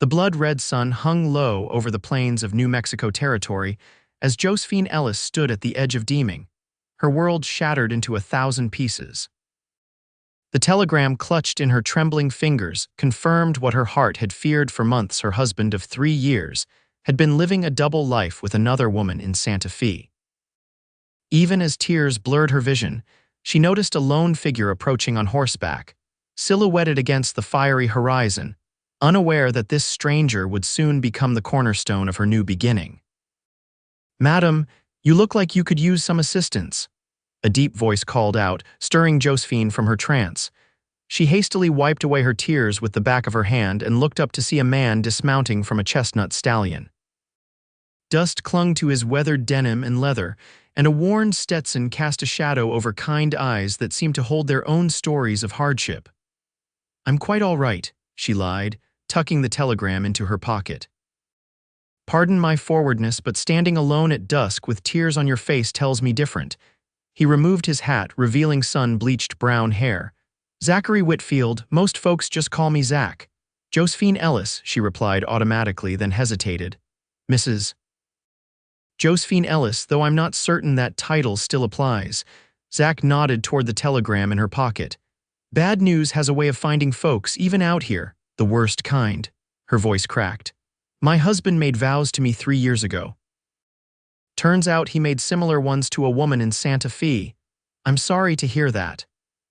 The blood-red sun hung low over the plains of New Mexico territory as Josephine Ellis stood at the edge of deeming, her world shattered into 1,000 pieces. The telegram clutched in her trembling fingers confirmed what her heart had feared for months. Her husband of 3 years had been living a double life with another woman in Santa Fe. Even as tears blurred her vision, she noticed a lone figure approaching on horseback, silhouetted against the fiery horizon, unaware that this stranger would soon become the cornerstone of her new beginning. "Madam, you look like you could use some assistance," a deep voice called out, stirring Josephine from her trance. She hastily wiped away her tears with the back of her hand and looked up to see a man dismounting from a chestnut stallion. Dust clung to his weathered denim and leather, and a worn Stetson cast a shadow over kind eyes that seemed to hold their own stories of hardship. "I'm quite all right," she lied, tucking the telegram into her pocket. "Pardon my forwardness, but standing alone at dusk with tears on your face tells me different." He removed his hat, revealing sun-bleached brown hair. "Zachary Whitfield, most folks just call me Zach." "Josephine Ellis," she replied automatically, then hesitated. "Mrs. Josephine Ellis, though I'm not certain that title still applies." Zach nodded toward the telegram in her pocket. "Bad news has a way of finding folks, even out here. The worst kind." Her voice cracked. "My husband made vows to me 3 years ago. Turns out he made similar ones to a woman in Santa Fe. I'm sorry to hear that."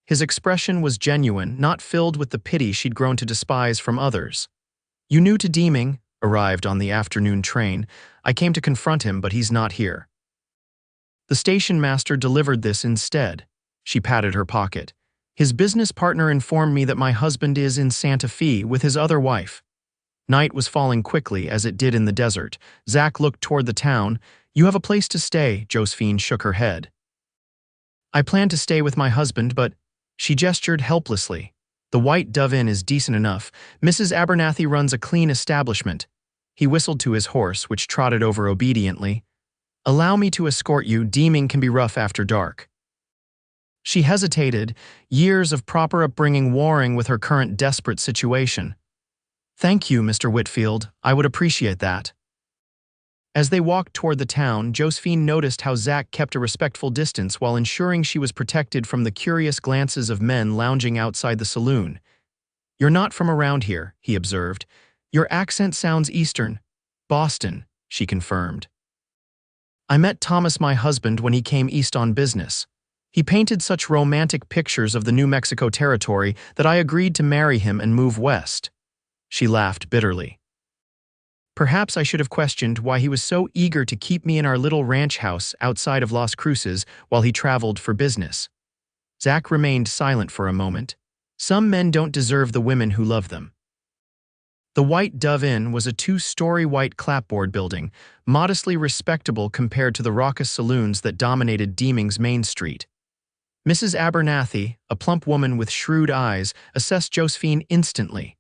His expression was genuine, not filled with the pity she'd grown to despise from others. "You new to Deeming?" Arrived on the afternoon train. "I came to confront him, but he's not here." "The station master delivered this instead." She patted her pocket. "His business partner informed me that my husband is in Santa Fe with his other wife." Night was falling quickly, as it did in the desert. Zach looked toward the town. "You have a place to stay," Josephine shook her head. "I plan to stay with my husband, but—" She gestured helplessly. "The White Dove Inn is decent enough. Mrs. Abernathy runs a clean establishment." He whistled to his horse, which trotted over obediently. "Allow me to escort you. Deeming can be rough after dark." She hesitated, years of proper upbringing warring with her current desperate situation. "Thank you, Mr. Whitfield. I would appreciate that." As they walked toward the town, Josephine noticed how Zach kept a respectful distance while ensuring she was protected from the curious glances of men lounging outside the saloon. "You're not from around here," he observed. "Your accent sounds Eastern." "Boston," she confirmed. "I met Thomas, my husband, when he came east on business. He painted such romantic pictures of the New Mexico territory that I agreed to marry him and move west." She laughed bitterly. "Perhaps I should have questioned why he was so eager to keep me in our little ranch house outside of Las Cruces while he traveled for business." Zach remained silent for a moment. Some men don't deserve the women who love them. The White Dove Inn was a 2-story white clapboard building, modestly respectable compared to the raucous saloons that dominated Deeming's Main Street. Mrs. Abernathy, a plump woman with shrewd eyes, assessed Josephine instantly.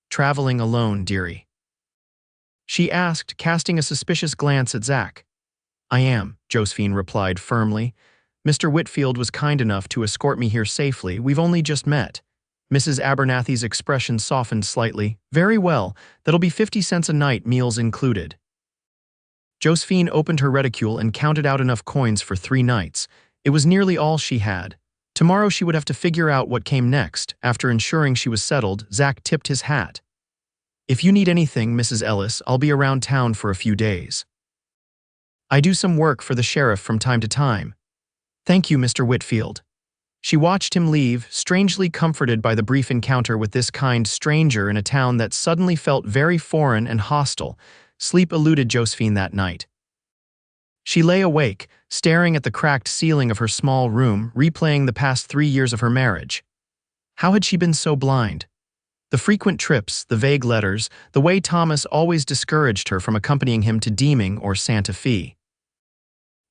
"Traveling alone, dearie?" she asked, casting a suspicious glance at Zach. "I am," Josephine replied firmly. "Mr. Whitfield was kind enough to escort me here safely. We've only just met." Mrs. Abernathy's expression softened slightly. "Very well, that'll be 50 cents a night, meals included." Josephine opened her reticule and counted out enough coins for 3 nights. It was nearly all she had. Tomorrow she would have to figure out what came next. After ensuring she was settled, Zach tipped his hat. "If you need anything, Mrs. Ellis, I'll be around town for a few days. I do some work for the sheriff from time to time." "Thank you, Mr. Whitfield." She watched him leave, strangely comforted by the brief encounter with this kind stranger in a town that suddenly felt very foreign and hostile. Sleep eluded Josephine that night. She lay awake, staring at the cracked ceiling of her small room, replaying the past 3 years of her marriage. How had she been so blind? The frequent trips, the vague letters, the way Thomas always discouraged her from accompanying him to Deeming or Santa Fe.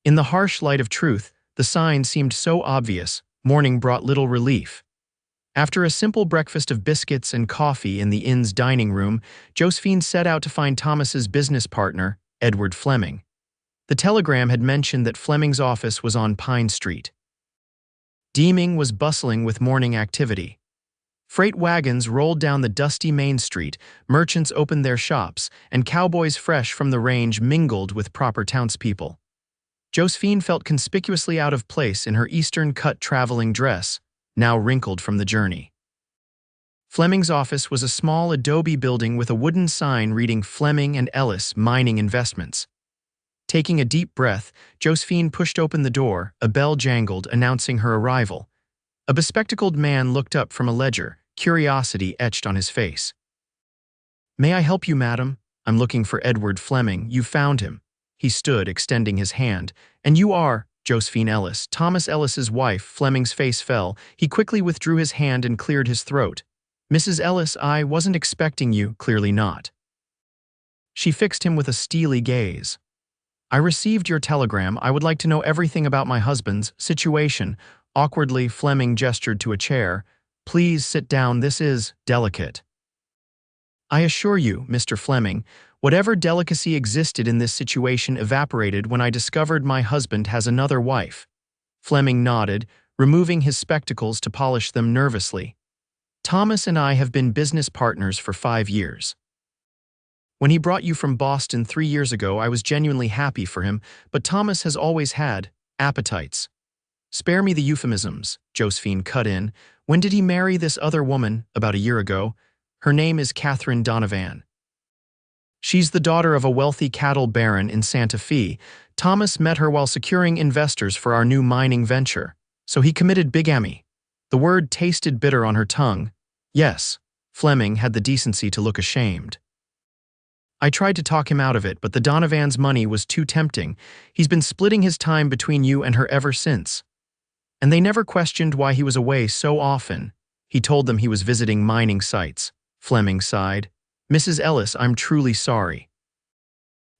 In the harsh light of truth, the signs seemed so obvious. Morning brought little relief. After a simple breakfast of biscuits and coffee in the inn's dining room, Josephine set out to find Thomas's business partner, Edward Fleming. The telegram had mentioned that Fleming's office was on Pine Street. Deeming was bustling with morning activity. Freight wagons rolled down the dusty main street, merchants opened their shops, and cowboys fresh from the range mingled with proper townspeople. Josephine felt conspicuously out of place in her Eastern-cut traveling dress, now wrinkled from the journey. Fleming's office was a small adobe building with a wooden sign reading Fleming and Ellis Mining Investments. Taking a deep breath, Josephine pushed open the door, a bell jangled, announcing her arrival. A bespectacled man looked up from a ledger, curiosity etched on his face. "May I help you, madam? I'm looking for Edward Fleming. You found him." He stood, extending his hand. "And you are Josephine Ellis, Thomas Ellis's wife." Fleming's face fell. He quickly withdrew his hand and cleared his throat. "Mrs. Ellis, I wasn't expecting you." "Clearly not." She fixed him with a steely gaze. "I received your telegram. I would like to know everything about my husband's situation." Awkwardly, Fleming gestured to a chair. "Please sit down. This is delicate." "I assure you, Mr. Fleming, whatever delicacy existed in this situation evaporated when I discovered my husband has another wife." Fleming nodded, removing his spectacles to polish them nervously. "Thomas and I have been business partners for 5 years. When he brought you from Boston 3 years ago, I was genuinely happy for him, but Thomas has always had appetites." "Spare me the euphemisms," Josephine cut in. "When did he marry this other woman?" "About a year ago. Her name is Catherine Donovan. She's the daughter of a wealthy cattle baron in Santa Fe. Thomas met her while securing investors for our new mining venture. So he committed bigamy." The word tasted bitter on her tongue. "Yes." Fleming had the decency to look ashamed. "I tried to talk him out of it, but the Donovan's money was too tempting. He's been splitting his time between you and her ever since. And they never questioned why he was away so often. He told them he was visiting mining sites." Fleming sighed. "Mrs. Ellis, I'm truly sorry.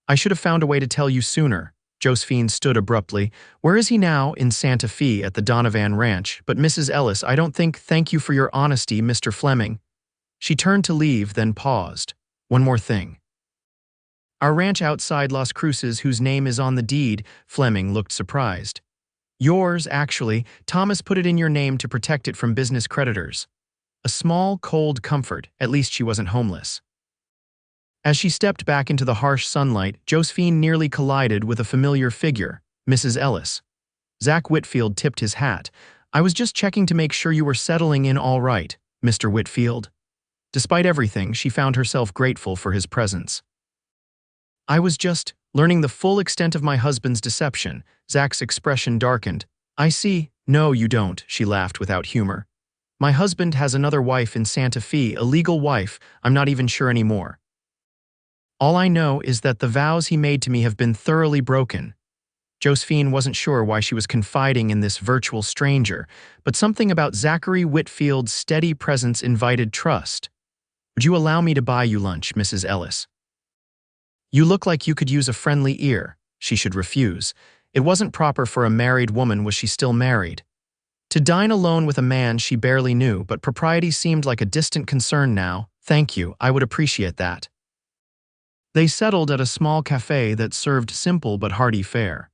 I should have found a way to tell you sooner." Josephine stood abruptly. "Where is he now?" "In Santa Fe at the Donovan Ranch. But Mrs. Ellis, I don't think—" "Thank you for your honesty, Mr. Fleming." She turned to leave, then paused. "One more thing. Our ranch outside Las Cruces, whose name is on the deed." Fleming looked surprised. "Yours, actually. Thomas put it in your name to protect it from business creditors." A small, cold comfort. At least she wasn't homeless. As she stepped back into the harsh sunlight, Josephine nearly collided with a familiar figure, Mrs. Ellis. Zach Whitfield tipped his hat. "I was just checking to make sure you were settling in all right, Mr. Whitfield." Despite everything, she found herself grateful for his presence. "I was just learning the full extent of my husband's deception." Zach's expression darkened. "I see." "No, you don't," she laughed without humor. "My husband has another wife in Santa Fe, a legal wife. I'm not even sure anymore. All I know is that the vows he made to me have been thoroughly broken." Josephine wasn't sure why she was confiding in this virtual stranger, but something about Zachary Whitfield's steady presence invited trust. "Would you allow me to buy you lunch, Mrs. Ellis?" "You look like you could use a friendly ear." She should refuse. It wasn't proper for a married woman. Was she still married? To dine alone with a man she barely knew, but propriety seemed like a distant concern now. "Thank you, I would appreciate that." They settled at a small cafe that served simple but hearty fare.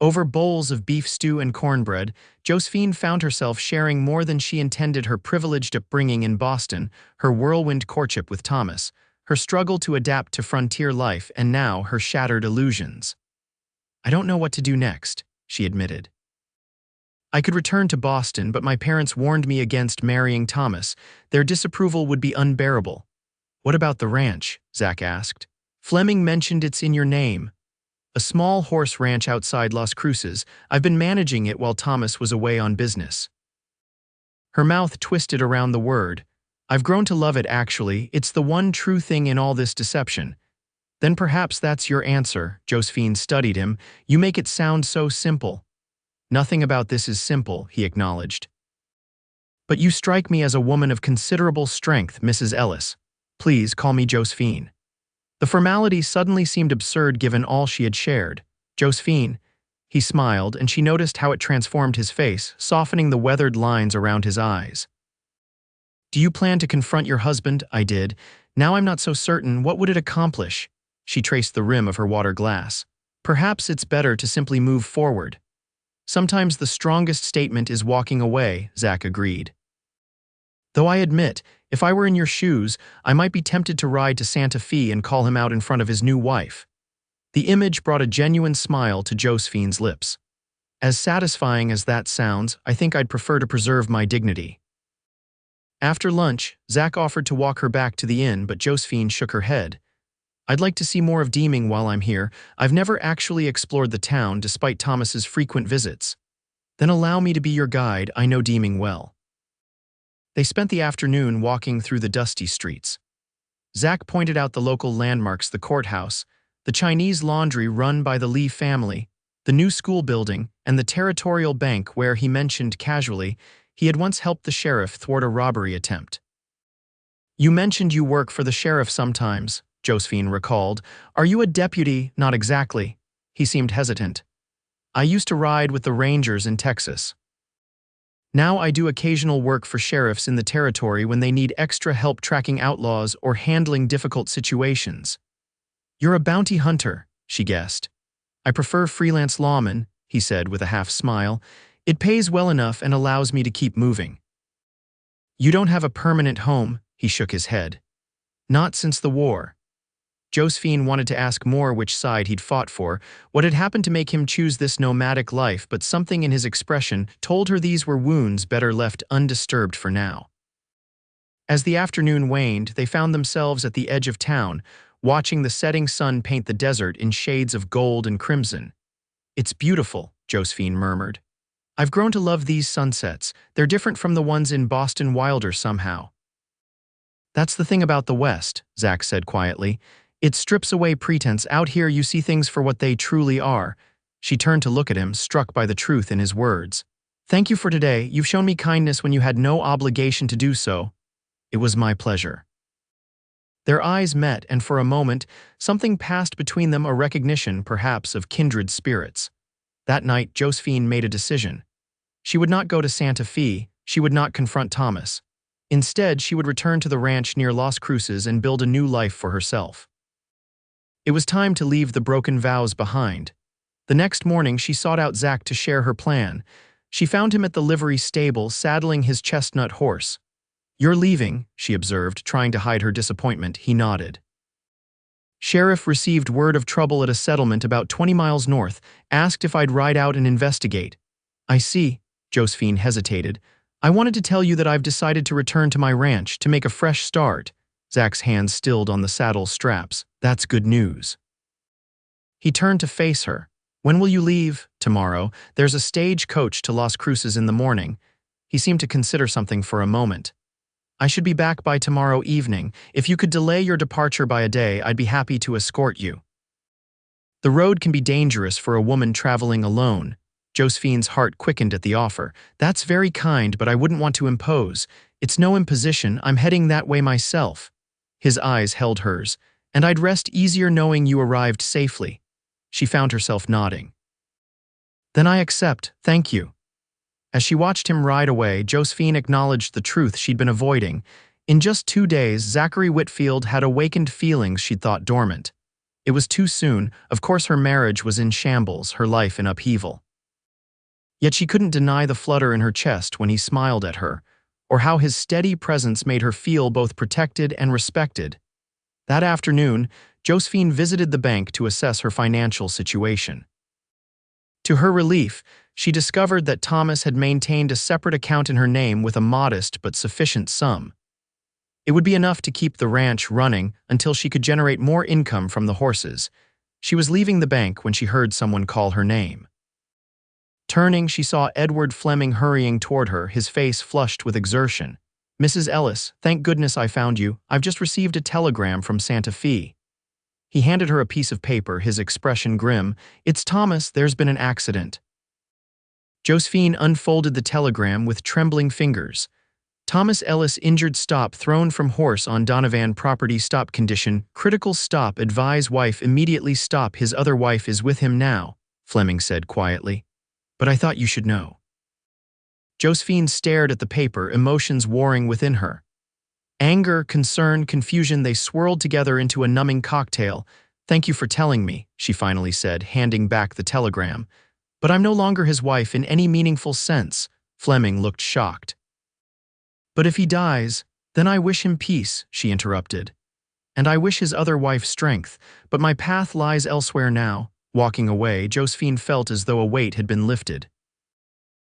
Over bowls of beef stew and cornbread, Josephine found herself sharing more than she intended: her privileged upbringing in Boston, her whirlwind courtship with Thomas, her struggle to adapt to frontier life, and now her shattered illusions. "I don't know what to do next," she admitted. "I could return to Boston, but my parents warned me against marrying Thomas. Their disapproval would be unbearable." "What about the ranch?" Zach asked. "Fleming mentioned it's in your name." "A small horse ranch outside Las Cruces. I've been managing it while Thomas was away on business." Her mouth twisted around the word. "I've grown to love it, actually. It's the one true thing in all this deception." "Then perhaps that's your answer." Josephine studied him. "You make it sound so simple." "Nothing about this is simple," he acknowledged. "But you strike me as a woman of considerable strength, Mrs. Ellis. Please call me Josephine." The formality suddenly seemed absurd given all she had shared. "Josephine." He smiled, and she noticed how it transformed his face, softening the weathered lines around his eyes. "Do you plan to confront your husband?" "I did. Now I'm not so certain. What would it accomplish?" She traced the rim of her water glass. "Perhaps it's better to simply move forward." "Sometimes the strongest statement is walking away," Zach agreed. Though I admit, if I were in your shoes, I might be tempted to ride to Santa Fe and call him out in front of his new wife." The image brought a genuine smile to Josephine's lips. "As satisfying as that sounds, I think I'd prefer to preserve my dignity." After lunch, Zach offered to walk her back to the inn, but Josephine shook her head. "I'd like to see more of Deeming while I'm here. I've never actually explored the town despite Thomas's frequent visits." "Then allow me to be your guide. I know Deeming well." They spent the afternoon walking through the dusty streets. Zach pointed out the local landmarks: the courthouse, the Chinese laundry run by the Lee family, the new school building, and the territorial bank where, he mentioned casually, he had once helped the sheriff thwart a robbery attempt. "You mentioned you work for the sheriff sometimes," Josephine recalled. "Are you a deputy?" "Not exactly." He seemed hesitant. "I used to ride with the Rangers in Texas. Now I do occasional work for sheriffs in the territory when they need extra help tracking outlaws or handling difficult situations." "You're a bounty hunter," she guessed. "I prefer freelance lawman," he said with a half smile. "It pays well enough and allows me to keep moving." "You don't have a permanent home," he shook his head. "Not since the war." Josephine wanted to ask more which side he'd fought for, what had happened to make him choose this nomadic life, but something in his expression told her these were wounds better left undisturbed for now. As the afternoon waned, they found themselves at the edge of town, watching the setting sun paint the desert in shades of gold and crimson. "It's beautiful," Josephine murmured. "I've grown to love these sunsets. They're different from the ones in Boston Wilder somehow." "That's the thing about the West," Zach said quietly. "It strips away pretense. Out here you see things for what they truly are." She turned to look at him, struck by the truth in his words. "Thank you for today. You've shown me kindness when you had no obligation to do so." "It was my pleasure." Their eyes met, and for a moment, something passed between them, a recognition, perhaps, of kindred spirits. That night, Josephine made a decision. She would not go to Santa Fe. She would not confront Thomas. Instead, she would return to the ranch near Las Cruces and build a new life for herself. It was time to leave the broken vows behind. The next morning, she sought out Zach to share her plan. She found him at the livery stable, saddling his chestnut horse. "You're leaving," she observed, trying to hide her disappointment. He nodded. "Sheriff received word of trouble at a settlement about 20 miles north, asked if I'd ride out and investigate." "I see." Josephine hesitated. "I wanted to tell you that I've decided to return to my ranch, to make a fresh start." Zach's hands stilled on the saddle straps. "That's good news." He turned to face her. "When will you leave?" "Tomorrow. There's a stage coach to Las Cruces in the morning." He seemed to consider something for a moment. "I should be back by tomorrow evening. If you could delay your departure by a day, I'd be happy to escort you." The road can be dangerous for a woman traveling alone. Josephine's heart quickened at the offer. "That's very kind, but I wouldn't want to impose. It's no imposition. I'm heading that way myself." His eyes held hers. "And I'd rest easier knowing you arrived safely." She found herself nodding. "Then I accept, thank you." As she watched him ride away, Josephine acknowledged the truth she'd been avoiding. In just 2 days, Zachary Whitfield had awakened feelings she'd thought dormant. It was too soon. Of course, her marriage was in shambles, her life in upheaval. Yet she couldn't deny the flutter in her chest when he smiled at her, or how his steady presence made her feel both protected and respected. That afternoon, Josephine visited the bank to assess her financial situation. To her relief, she discovered that Thomas had maintained a separate account in her name with a modest but sufficient sum. It would be enough to keep the ranch running until she could generate more income from the horses. She was leaving the bank when she heard someone call her name. Turning, she saw Edward Fleming hurrying toward her, his face flushed with exertion. "Mrs. Ellis, thank goodness I found you. I've just received a telegram from Santa Fe." He handed her a piece of paper, his expression grim. "It's Thomas. There's been an accident." Josephine unfolded the telegram with trembling fingers. "Thomas Ellis injured, stop, thrown from horse on Donovan property, stop condition, critical, stop, advise wife immediately, stop, his other wife is with him now," Fleming said quietly. "But I thought you should know." Josephine stared at the paper, emotions warring within her. Anger, concern, confusion, they swirled together into a numbing cocktail. "Thank you for telling me," she finally said, handing back the telegram. "But I'm no longer his wife in any meaningful sense." Fleming looked shocked. But if he dies, then I wish him peace, she interrupted. And I wish his other wife strength, but my path lies elsewhere now. Walking away, Josephine felt as though a weight had been lifted.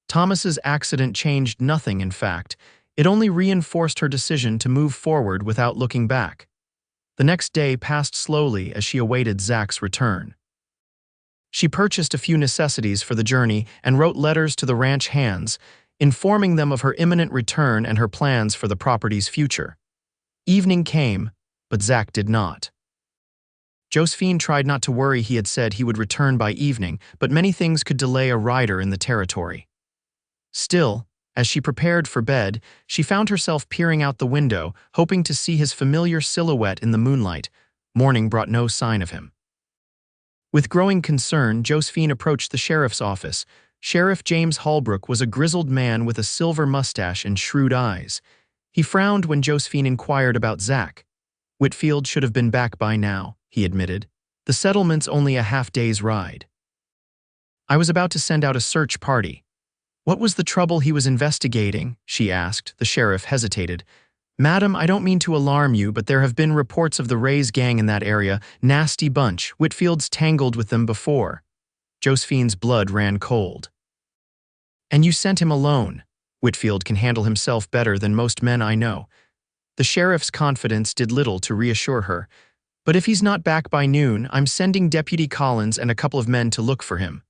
Thomas's accident changed nothing, in fact. It only reinforced her decision to move forward without looking back. The next day passed slowly as she awaited Zach's return. She purchased a few necessities for the journey and wrote letters to the ranch hands, informing them of her imminent return and her plans for the property's future. Evening came, but Zach did not. Josephine tried not to worry. He had said he would return by evening, but many things could delay a rider in the territory. Still, as she prepared for bed, she found herself peering out the window, hoping to see his familiar silhouette in the moonlight. Morning brought no sign of him. With growing concern, Josephine approached the sheriff's office. Sheriff James Holbrook was a grizzled man with a silver mustache and shrewd eyes. He frowned when Josephine inquired about Zach. Whitfield should have been back by now, he admitted. The settlement's only a half-day's ride. I was about to send out a search party. What was the trouble he was investigating? She asked. The sheriff hesitated. Madam, I don't mean to alarm you, but there have been reports of the Rays gang in that area. Nasty bunch. Whitfield's tangled with them before. Josephine's blood ran cold. And you sent him alone. Whitfield can handle himself better than most men I know. The sheriff's confidence did little to reassure her. But if he's not back by noon, I'm sending Deputy Collins and a couple of men to look for him.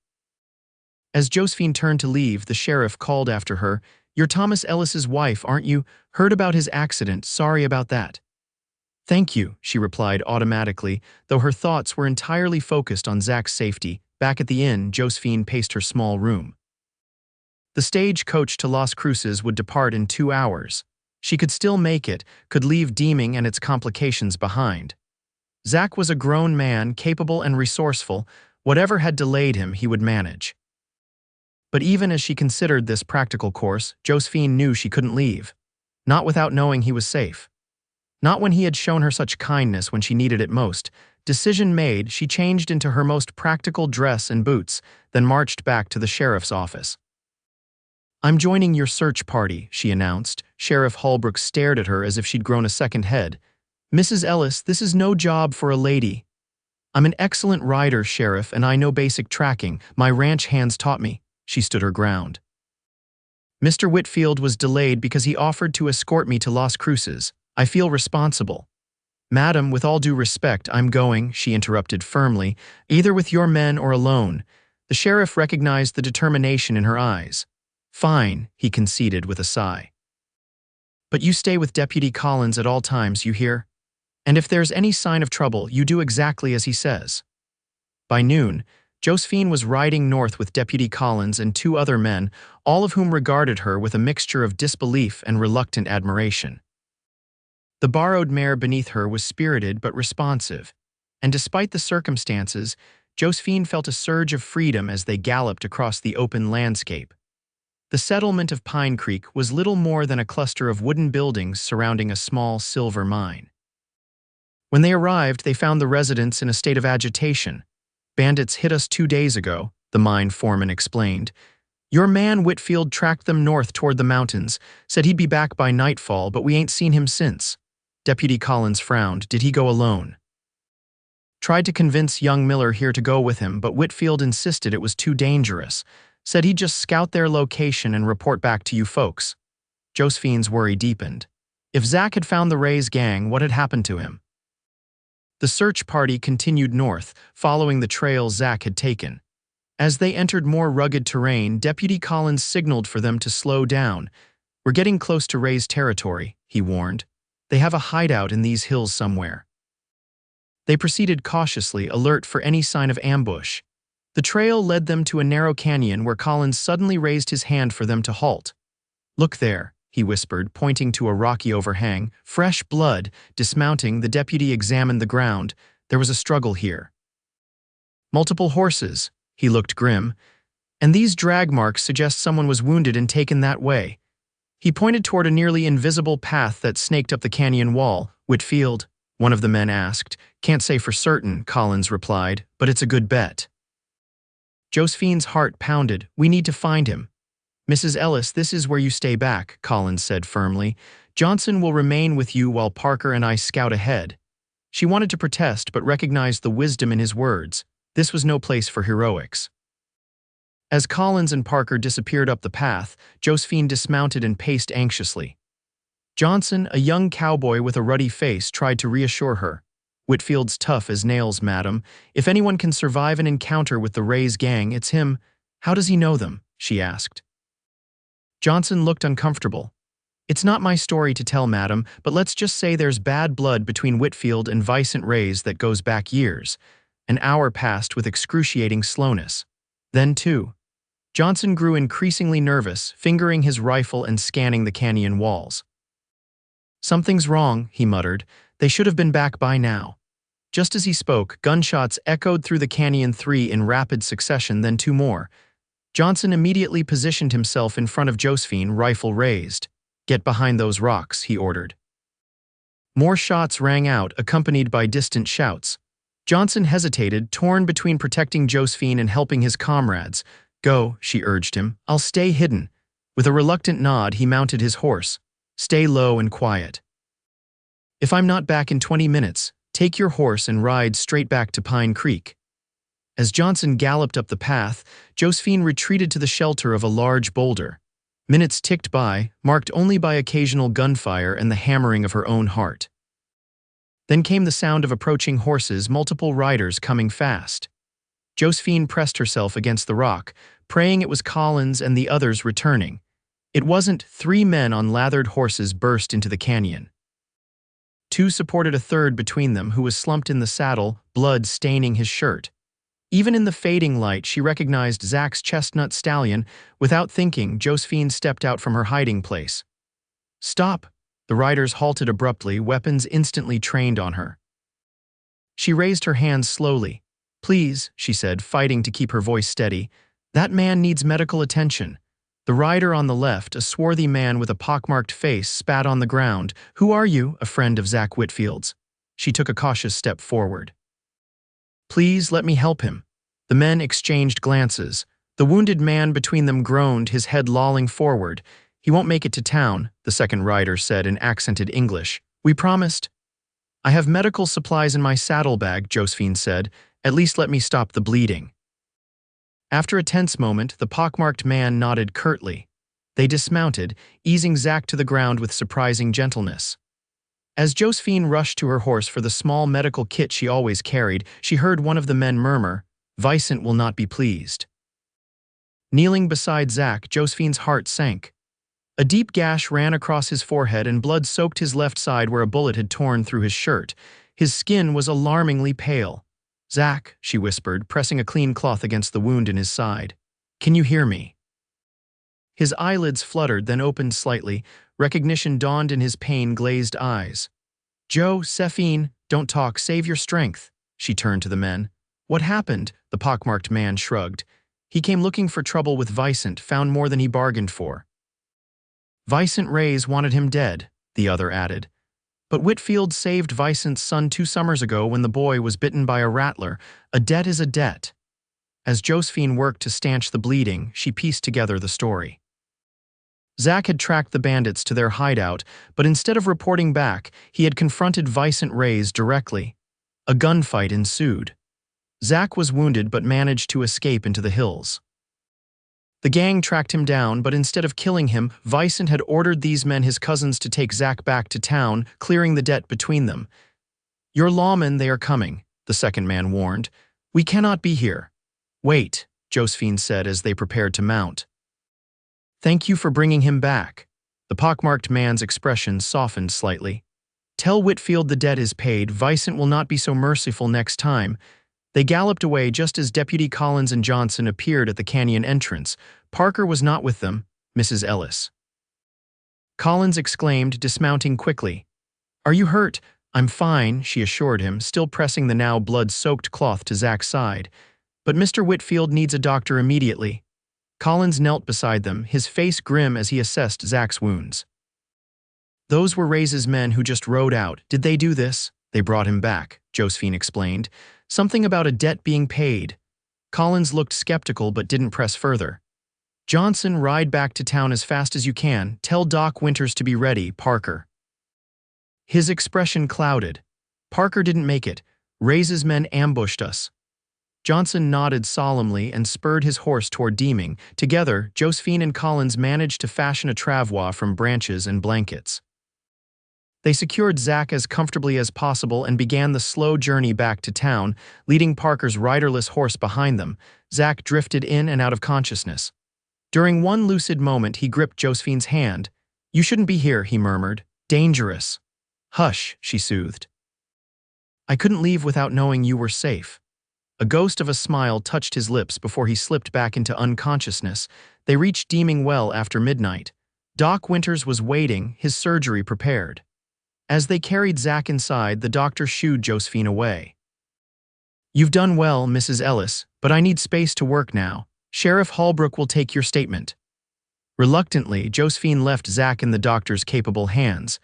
As Josephine turned to leave, the sheriff called after her, You're Thomas Ellis's wife, aren't you? Heard about his accident. Sorry about that. Thank you, she replied automatically, though her thoughts were entirely focused on Zach's safety. Back at the inn, Josephine paced her small room. The stage coach to Las Cruces would depart in 2 hours. She could still make it, could leave Deeming and its complications behind. Zach was a grown man, capable and resourceful. Whatever had delayed him, he would manage. But even as she considered this practical course, Josephine knew she couldn't leave. Not without knowing he was safe. Not when he had shown her such kindness when she needed it most. Decision made, she changed into her most practical dress and boots, then marched back to the sheriff's office. I'm joining your search party, she announced. Sheriff Holbrook stared at her as if she'd grown a second head. Mrs. Ellis, this is no job for a lady. I'm an excellent rider, Sheriff, and I know basic tracking. My ranch hands taught me. She stood her ground. Mr. Whitfield was delayed because he offered to escort me to Las Cruces. I feel responsible. Madam, with all due respect, I'm going, she interrupted firmly, either with your men or alone. The sheriff recognized the determination in her eyes. Fine, he conceded with a sigh. But you stay with Deputy Collins at all times, you hear? And if there's any sign of trouble, you do exactly as he says. By noon, Josephine was riding north with Deputy Collins and 2 other men, all of whom regarded her with a mixture of disbelief and reluctant admiration. The borrowed mare beneath her was spirited but responsive, and despite the circumstances, Josephine felt a surge of freedom as they galloped across the open landscape. The settlement of Pine Creek was little more than a cluster of wooden buildings surrounding a small silver mine. When they arrived, they found the residents in a state of agitation. Bandits hit us 2 days ago, the mine foreman explained. Your man Whitfield tracked them north toward the mountains, said he'd be back by nightfall, but we ain't seen him since. Deputy Collins frowned. Did he go alone? Tried to convince young Miller here to go with him, but Whitfield insisted it was too dangerous. Said he'd just scout their location and report back to you folks. Josephine's worry deepened. If Zach had found the Rays gang, what had happened to him? The search party continued north, following the trail Zach had taken. As they entered more rugged terrain, Deputy Collins signaled for them to slow down. We're getting close to Ray's territory, he warned. They have a hideout in these hills somewhere. They proceeded cautiously, alert for any sign of ambush. The trail led them to a narrow canyon where Collins suddenly raised his hand for them to halt. Look there, he whispered, pointing to a rocky overhang. Fresh blood. Dismounting, the deputy examined the ground. There was a struggle here. Multiple horses. He looked grim. And these drag marks suggest someone was wounded and taken that way. He pointed toward a nearly invisible path that snaked up the canyon wall. Whitfield? One of the men asked. Can't say for certain, Collins replied, but it's a good bet. Josephine's heart pounded. We need to find him. Mrs. Ellis, this is where you stay back, Collins said firmly. Johnson will remain with you while Parker and I scout ahead. She wanted to protest but recognized the wisdom in his words. This was no place for heroics. As Collins and Parker disappeared up the path, Josephine dismounted and paced anxiously. Johnson, a young cowboy with a ruddy face, tried to reassure her. Whitfield's tough as nails, madam. If anyone can survive an encounter with the Ray's gang, it's him. How does he know them? She asked. Johnson looked uncomfortable. It's not my story to tell, madam, but let's just say there's bad blood between Whitfield and Vicent Rays that goes back years. An hour passed with excruciating slowness. Then, too. Johnson grew increasingly nervous, fingering his rifle and scanning the canyon walls. Something's wrong, he muttered. They should have been back by now. Just as he spoke, gunshots echoed through the canyon, 3 in rapid succession, then 2 more. Johnson immediately positioned himself in front of Josephine, rifle raised. Get behind those rocks, he ordered. More shots rang out, accompanied by distant shouts. Johnson hesitated, torn between protecting Josephine and helping his comrades. Go, she urged him. I'll stay hidden. With a reluctant nod, he mounted his horse. Stay low and quiet. If I'm not back in 20 minutes, take your horse and ride straight back to Pine Creek. As Johnson galloped up the path, Josephine retreated to the shelter of a large boulder. Minutes ticked by, marked only by occasional gunfire and the hammering of her own heart. Then came the sound of approaching horses, multiple riders coming fast. Josephine pressed herself against the rock, praying it was Collins and the others returning. It wasn't. 3 men on lathered horses burst into the canyon. 2 supported a third between them, who was slumped in the saddle, blood staining his shirt. Even in the fading light, she recognized Zach's chestnut stallion. Without thinking, Josephine stepped out from her hiding place. Stop! The riders halted abruptly, weapons instantly trained on her. She raised her hands slowly. Please, she said, fighting to keep her voice steady. That man needs medical attention. The rider on the left, a swarthy man with a pockmarked face, spat on the ground. Who are you? A friend of Zach Whitfield's. She took a cautious step forward. Please let me help him. The men exchanged glances. The wounded man between them groaned, his head lolling forward. He won't make it to town, the second rider said in accented English. We promised. I have medical supplies in my saddlebag, Josephine said. At least let me stop the bleeding. After a tense moment, the pockmarked man nodded curtly. They dismounted, easing Zach to the ground with surprising gentleness. As Josephine rushed to her horse for the small medical kit she always carried, she heard one of the men murmur, Vicent will not be pleased. Kneeling beside Zach, Josephine's heart sank. A deep gash ran across his forehead and blood soaked his left side where a bullet had torn through his shirt. His skin was alarmingly pale. Zach, she whispered, pressing a clean cloth against the wound in his side. Can you hear me? His eyelids fluttered, then opened slightly. Recognition dawned in his pain-glazed eyes. Josephine, don't talk, save your strength. She turned to the men. What happened? The pockmarked man shrugged. He came looking for trouble with Vicent, found more than he bargained for. Vicent Rays wanted him dead, the other added. But Whitfield saved Vicent's son 2 summers ago when the boy was bitten by a rattler. A debt is a debt. As Josephine worked to stanch the bleeding, she pieced together the story. Zach had tracked the bandits to their hideout, but instead of reporting back, he had confronted Vicent Rays directly. A gunfight ensued. Zach was wounded but managed to escape into the hills. The gang tracked him down, but instead of killing him, Vicent had ordered these men, his cousins, to take Zach back to town, clearing the debt between them. Your lawmen, they are coming, the second man warned. We cannot be here. Wait, Josephine said as they prepared to mount. Thank you for bringing him back. The pockmarked man's expression softened slightly. Tell Whitfield the debt is paid. Vicent will not be so merciful next time. They galloped away just as Deputy Collins and Johnson appeared at the canyon entrance. Parker was not with them, Mrs. Ellis. Collins exclaimed, dismounting quickly. Are you hurt? I'm fine, she assured him, still pressing the now blood-soaked cloth to Zach's side. But Mr. Whitfield needs a doctor immediately. Collins knelt beside them, his face grim as he assessed Zach's wounds. Those were Rays's men who just rode out. Did they do this? They brought him back, Josephine explained. Something about a debt being paid. Collins looked skeptical but didn't press further. Johnson, ride back to town as fast as you can. Tell Doc Winters to be ready, Parker. His expression clouded. Parker didn't make it. Ray's men ambushed us. Johnson nodded solemnly and spurred his horse toward Deeming. Together, Josephine and Collins managed to fashion a travois from branches and blankets. They secured Zach as comfortably as possible and began the slow journey back to town, leading Parker's riderless horse behind them. Zach drifted in and out of consciousness. During one lucid moment, he gripped Josephine's hand. "You shouldn't be here," he murmured. "Dangerous." "Hush," she soothed. "I couldn't leave without knowing you were safe." A ghost of a smile touched his lips before he slipped back into unconsciousness. They reached Deeming well after midnight. Doc Winters was waiting, his surgery prepared. As they carried Zach inside, the doctor shooed Josephine away. "You've done well, Mrs. Ellis, but I need space to work now. Sheriff Holbrook will take your statement." Reluctantly, Josephine left Zach in the doctor's capable hands.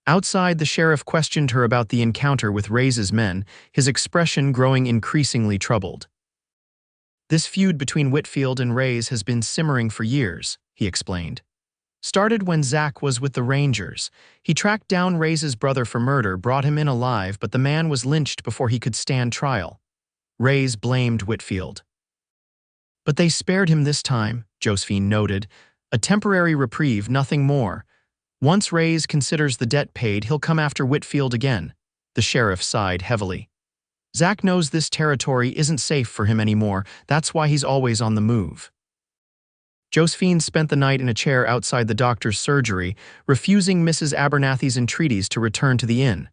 Outside, the sheriff questioned her about the encounter with Ray's men, his expression growing increasingly troubled. "This feud between Whitfield and Ray's has been simmering for years," he explained. "Started when Zach was with the Rangers. He tracked down Ray's brother for murder, brought him in alive, but the man was lynched before he could stand trial. Ray's blamed Whitfield. But they spared him this time," Josephine noted. "A temporary reprieve, nothing more. Once Ray's considers the debt paid, he'll come after Whitfield again." The sheriff sighed heavily. "Zach knows this territory isn't safe for him anymore. That's why he's always on the move." Josephine spent the night in a chair outside the doctor's surgery, refusing Mrs. Abernathy's entreaties to return to the inn.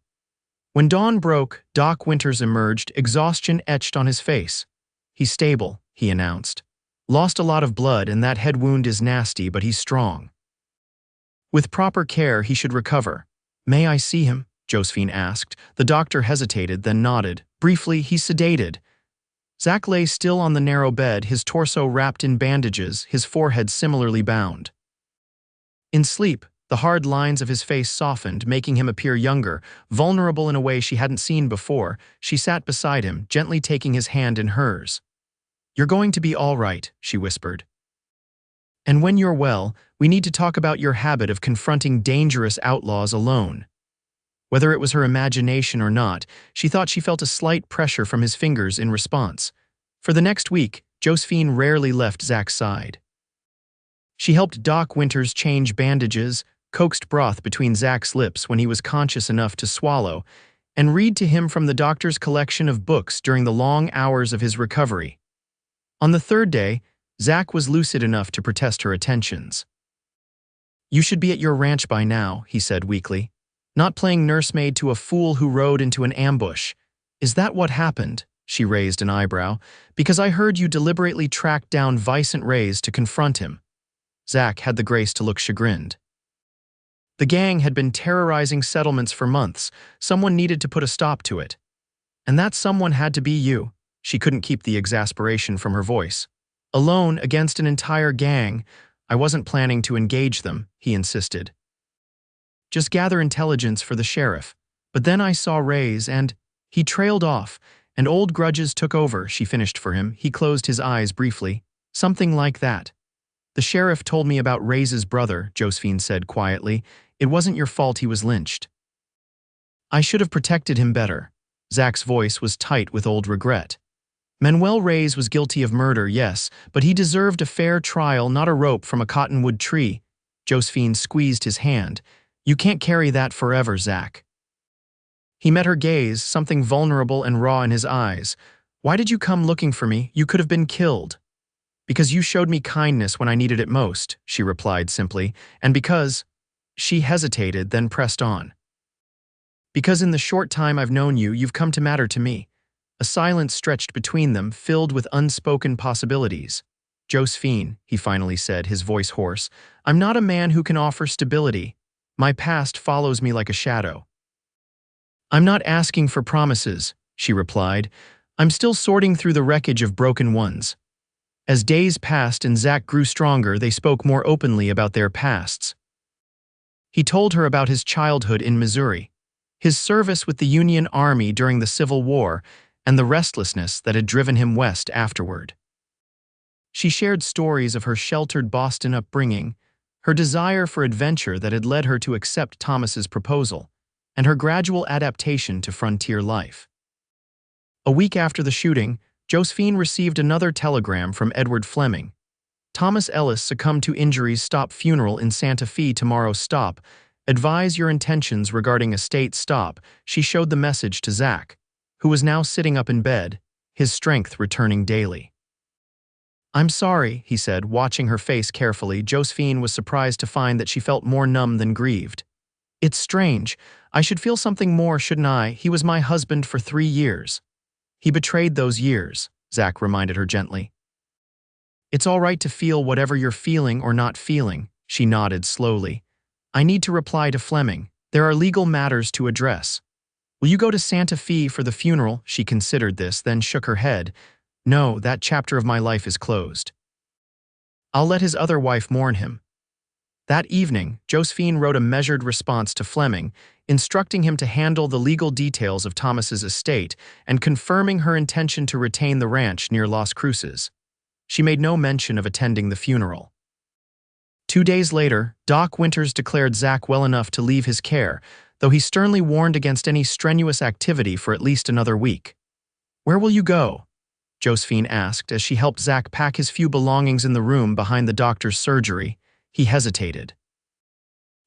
When dawn broke, Doc Winters emerged, exhaustion etched on his face. "He's stable," he announced. "Lost a lot of blood, and that head wound is nasty, but he's strong. With proper care, he should recover." "May I see him?" Josephine asked. The doctor hesitated, then nodded. Briefly, he's sedated. Zach lay still on the narrow bed, his torso wrapped in bandages, his forehead similarly bound. In sleep, the hard lines of his face softened, making him appear younger, vulnerable in a way she hadn't seen before. She sat beside him, gently taking his hand in hers. "You're going to be all right," she whispered. "And when you're well, we need to talk about your habit of confronting dangerous outlaws alone." Whether it was her imagination or not, she thought she felt a slight pressure from his fingers in response. For the next week, Josephine rarely left Zach's side. She helped Doc Winters change bandages, coaxed broth between Zach's lips when he was conscious enough to swallow, and read to him from the doctor's collection of books during the long hours of his recovery. On the third day, Zach was lucid enough to protest her attentions. "You should be at your ranch by now," he said weakly. "Not playing nursemaid to a fool who rode into an ambush." "Is that what happened?" She raised an eyebrow. "Because I heard you deliberately tracked down Vicent Ray's to confront him." Zach had the grace to look chagrined. "The gang had been terrorizing settlements for months. Someone needed to put a stop to it. And that someone had to be you." She couldn't keep the exasperation from her voice. "Alone against an entire gang. I wasn't planning to engage them," he insisted. "Just gather intelligence for the sheriff. But then I saw Ray's and..." He trailed off, and old grudges took over, she finished for him. He closed his eyes briefly. "Something like that." "The sheriff told me about Ray's brother," Josephine said quietly. "It wasn't your fault he was lynched." "I should have protected him better." Zach's voice was tight with old regret. "Manuel Ray's was guilty of murder, yes, but he deserved a fair trial, not a rope from a cottonwood tree." Josephine squeezed his hand. "You can't carry that forever, Zach." He met her gaze, something vulnerable and raw in his eyes. "Why did you come looking for me? You could have been killed." "Because you showed me kindness when I needed it most," she replied simply, "and because..." She hesitated, then pressed on. "Because in the short time I've known you, you've come to matter to me." A silence stretched between them, filled with unspoken possibilities. "Josephine," he finally said, his voice hoarse, "I'm not a man who can offer stability. My past follows me like a shadow." "I'm not asking for promises," she replied. "I'm still sorting through the wreckage of broken ones." As days passed and Zach grew stronger, they spoke more openly about their pasts. He told her about his childhood in Missouri, his service with the Union Army during the Civil War, and the restlessness that had driven him west afterward. She shared stories of her sheltered Boston upbringing, her desire for adventure that had led her to accept Thomas's proposal, and her gradual adaptation to frontier life. A week after the shooting, Josephine received another telegram from Edward Fleming. Thomas Ellis succumbed to injuries. Stop funeral in Santa Fe tomorrow. Stop. Advise your intentions regarding estate. Stop. She showed the message to Zach, who was now sitting up in bed, his strength returning daily. I'm sorry, he said, watching her face carefully. Josephine was surprised to find that she felt more numb than grieved. It's strange. I should feel something more, shouldn't I? He was my husband for 3 years. He betrayed those years, Zach reminded her gently. It's all right to feel whatever you're feeling or not feeling, she nodded slowly. I need to reply to Fleming. There are legal matters to address. Will you go to Santa Fe for the funeral? She considered this, then shook her head. No, that chapter of my life is closed. I'll let his other wife mourn him. That evening, Josephine wrote a measured response to Fleming, instructing him to handle the legal details of Thomas's estate and confirming her intention to retain the ranch near Las Cruces. She made no mention of attending the funeral. 2 days later, Doc Winters declared Zach well enough to leave his care, though he sternly warned against any strenuous activity for at least another week. Where will you go? Josephine asked as she helped Zach pack his few belongings in the room behind the doctor's surgery. He hesitated.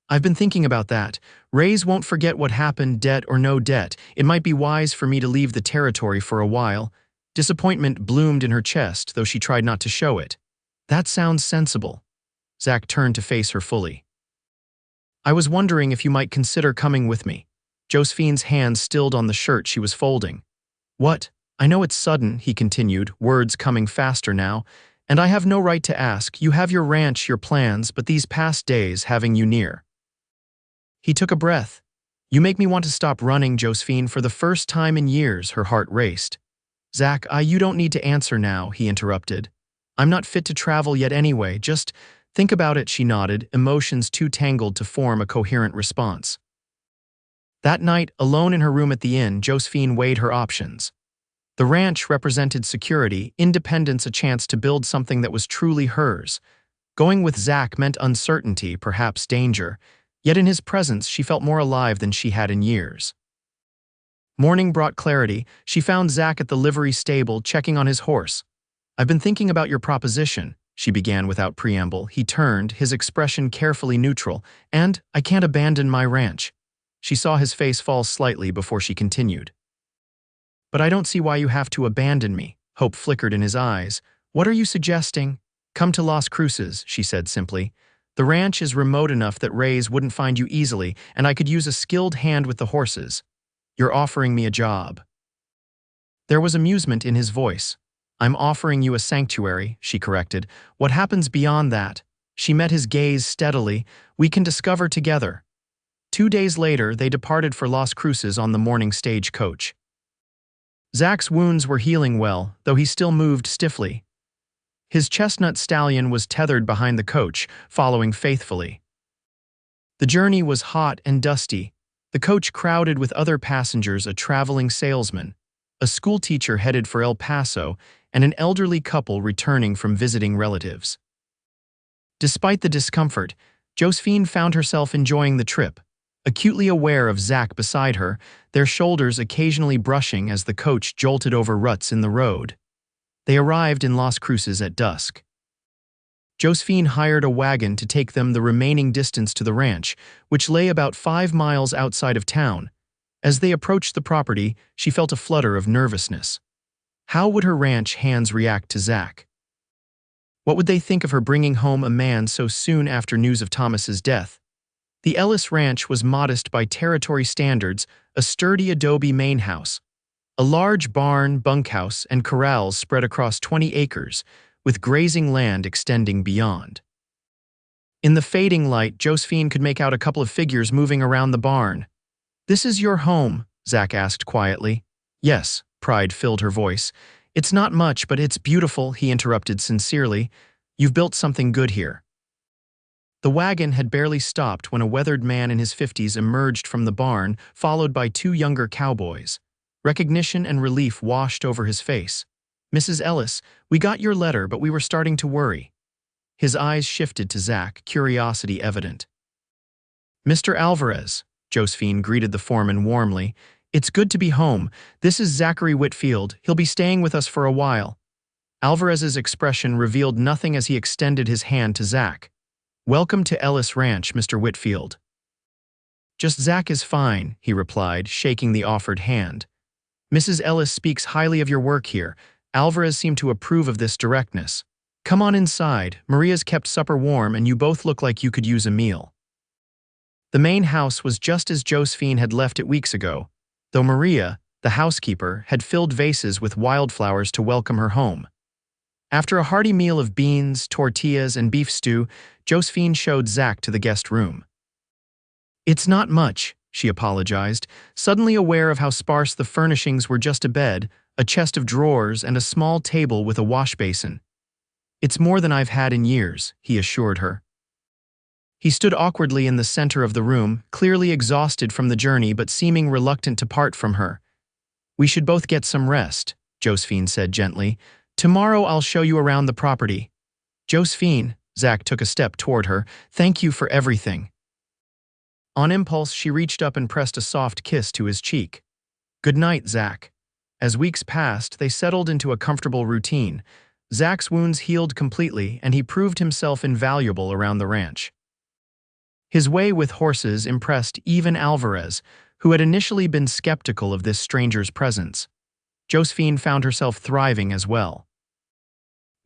I've been thinking about that. Rays won't forget what happened, debt or no debt. It might be wise for me to leave the territory for a while. Disappointment bloomed in her chest, though she tried not to show it. That sounds sensible. Zach turned to face her fully. I was wondering if you might consider coming with me. Josephine's hands stilled on the shirt she was folding. What? I know it's sudden, he continued, words coming faster now, and I have no right to ask. You have your ranch, your plans, but these past days having you near. He took a breath. You make me want to stop running, Josephine. For the first time in years, her heart raced. Zach, you don't need to answer now, he interrupted. I'm not fit to travel yet anyway. Just think about it, she nodded, emotions too tangled to form a coherent response. That night, alone in her room at the inn, Josephine weighed her options. The ranch represented security, independence, a chance to build something that was truly hers. Going with Zach meant uncertainty, perhaps danger, yet in his presence she felt more alive than she had in years. Morning brought clarity. She found Zach at the livery stable, checking on his horse. I've been thinking about your proposition, she began without preamble. He turned, his expression carefully neutral, and I can't abandon my ranch. She saw his face fall slightly before she continued. But I don't see why you have to abandon me. Hope flickered in his eyes. What are you suggesting? Come to Las Cruces, she said simply. The ranch is remote enough that Rays wouldn't find you easily, and I could use a skilled hand with the horses. You're offering me a job. There was amusement in his voice. I'm offering you a sanctuary, she corrected. What happens beyond that? She met his gaze steadily. We can discover together. 2 days later, they departed for Las Cruces on the morning stagecoach. Zach's wounds were healing well, though he still moved stiffly. His chestnut stallion was tethered behind the coach, following faithfully. The journey was hot and dusty, the coach crowded with other passengers, a traveling salesman, a schoolteacher headed for El Paso, and an elderly couple returning from visiting relatives. Despite the discomfort, Josephine found herself enjoying the trip, acutely aware of Zach beside her, their shoulders occasionally brushing as the coach jolted over ruts in the road. They arrived in Las Cruces at dusk. Josephine hired a wagon to take them the remaining distance to the ranch, which lay about 5 miles outside of town. As they approached the property, she felt a flutter of nervousness. How would her ranch hands react to Zach? What would they think of her bringing home a man so soon after news of Thomas's death? The Ellis Ranch was modest by territory standards, a sturdy adobe main house. A large barn, bunkhouse, and corrals spread across 20 acres, with grazing land extending beyond. In the fading light, Josephine could make out a couple of figures moving around the barn. This is your home, Zach asked quietly. Yes, pride filled her voice. It's not much, but it's beautiful, he interrupted sincerely. You've built something good here. The wagon had barely stopped when a weathered man in his 50s emerged from the barn, followed by 2 younger cowboys. Recognition and relief washed over his face. Mrs. Ellis, we got your letter, but we were starting to worry. His eyes shifted to Zach, curiosity evident. Mr. Alvarez, Josephine greeted the foreman warmly. It's good to be home. This is Zachary Whitfield. He'll be staying with us for a while. Alvarez's expression revealed nothing as he extended his hand to Zach. Welcome to Ellis Ranch, Mr. Whitfield. Just Zach is fine, he replied, shaking the offered hand. Mrs. Ellis speaks highly of your work here. Alvarez seemed to approve of this directness. Come on inside. Maria's kept supper warm and you both look like you could use a meal. The main house was just as Josephine had left it weeks ago, though Maria, the housekeeper, had filled vases with wildflowers to welcome her home. After a hearty meal of beans, tortillas, and beef stew, Josephine showed Zach to the guest room. It's not much, she apologized, suddenly aware of how sparse the furnishings were: just a bed, a chest of drawers, and a small table with a wash basin. It's more than I've had in years, he assured her. He stood awkwardly in the center of the room, clearly exhausted from the journey but seeming reluctant to part from her. We should both get some rest, Josephine said gently. Tomorrow I'll show you around the property. Josephine, Zach took a step toward her, thank you for everything. On impulse, she reached up and pressed a soft kiss to his cheek. Good night, Zach. As weeks passed, they settled into a comfortable routine. Zach's wounds healed completely, and he proved himself invaluable around the ranch. His way with horses impressed even Alvarez, who had initially been skeptical of this stranger's presence. Josephine found herself thriving as well.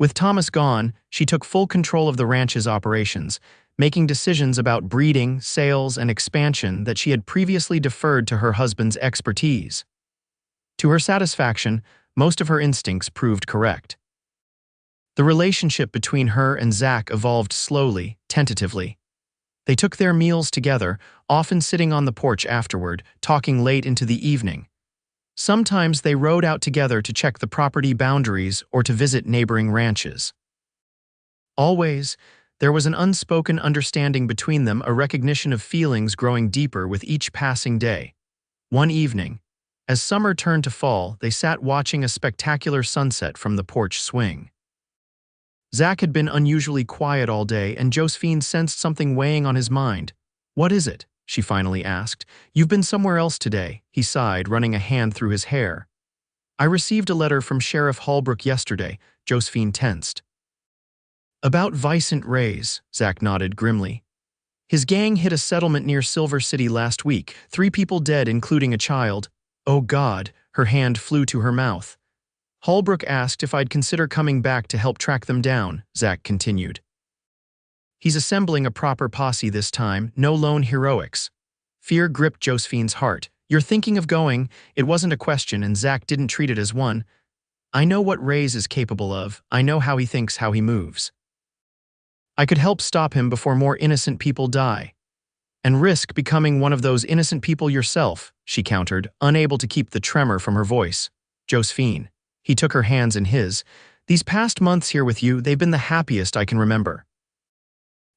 With Thomas gone, she took full control of the ranch's operations, making decisions about breeding, sales, and expansion that she had previously deferred to her husband's expertise. To her satisfaction, most of her instincts proved correct. The relationship between her and Zach evolved slowly, tentatively. They took their meals together, often sitting on the porch afterward, talking late into the evening. Sometimes they rode out together to check the property boundaries or to visit neighboring ranches. Always, there was an unspoken understanding between them, a recognition of feelings growing deeper with each passing day. One evening, as summer turned to fall, they sat watching a spectacular sunset from the porch swing. Zach had been unusually quiet all day, and Josephine sensed something weighing on his mind. What is it? She finally asked. You've been somewhere else today, he sighed, running a hand through his hair. I received a letter from Sheriff Holbrook yesterday, Josephine tensed. About Vicent Reyes, Zach nodded grimly. His gang hit a settlement near Silver City last week, 3 people dead, including a child. Oh God, her hand flew to her mouth. Holbrook asked if I'd consider coming back to help track them down, Zach continued. He's assembling a proper posse this time, no lone heroics. Fear gripped Josephine's heart. You're thinking of going? It wasn't a question, and Zach didn't treat it as one. I know what Reyes is capable of. I know how he thinks, how he moves. I could help stop him before more innocent people die. And risk becoming one of those innocent people yourself, she countered, unable to keep the tremor from her voice. Josephine. He took her hands in his. These past months here with you, they've been the happiest I can remember.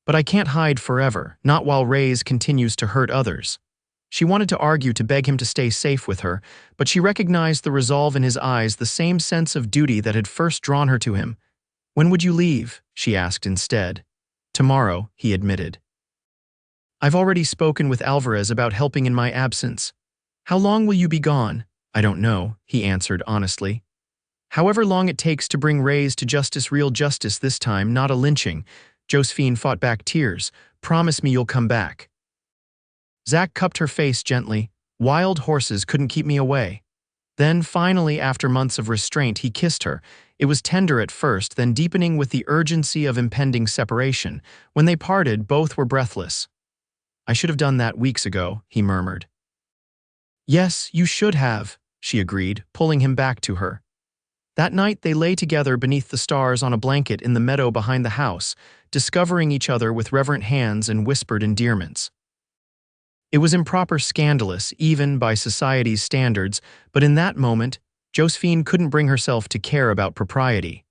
But I can't hide forever, not while Reyes continues to hurt others. She wanted to argue, to beg him to stay safe with her, but she recognized the resolve in his eyes, the same sense of duty that had first drawn her to him. When would you leave? She asked instead. Tomorrow, he admitted. I've already spoken with Alvarez about helping in my absence. How long will you be gone? I don't know, he answered honestly. However long it takes to bring Reyes to justice, real justice this time, not a lynching. Josephine fought back tears. Promise me you'll come back. Zach cupped her face gently. Wild horses couldn't keep me away. Then, finally, after months of restraint, he kissed her. It was tender at first, then deepening with the urgency of impending separation. When they parted, both were breathless. I should have done that weeks ago, he murmured. Yes, you should have, she agreed, pulling him back to her. That night they lay together beneath the stars on a blanket in the meadow behind the house, discovering each other with reverent hands and whispered endearments. It was improper, scandalous, even by society's standards, but in that moment, Josephine couldn't bring herself to care about propriety.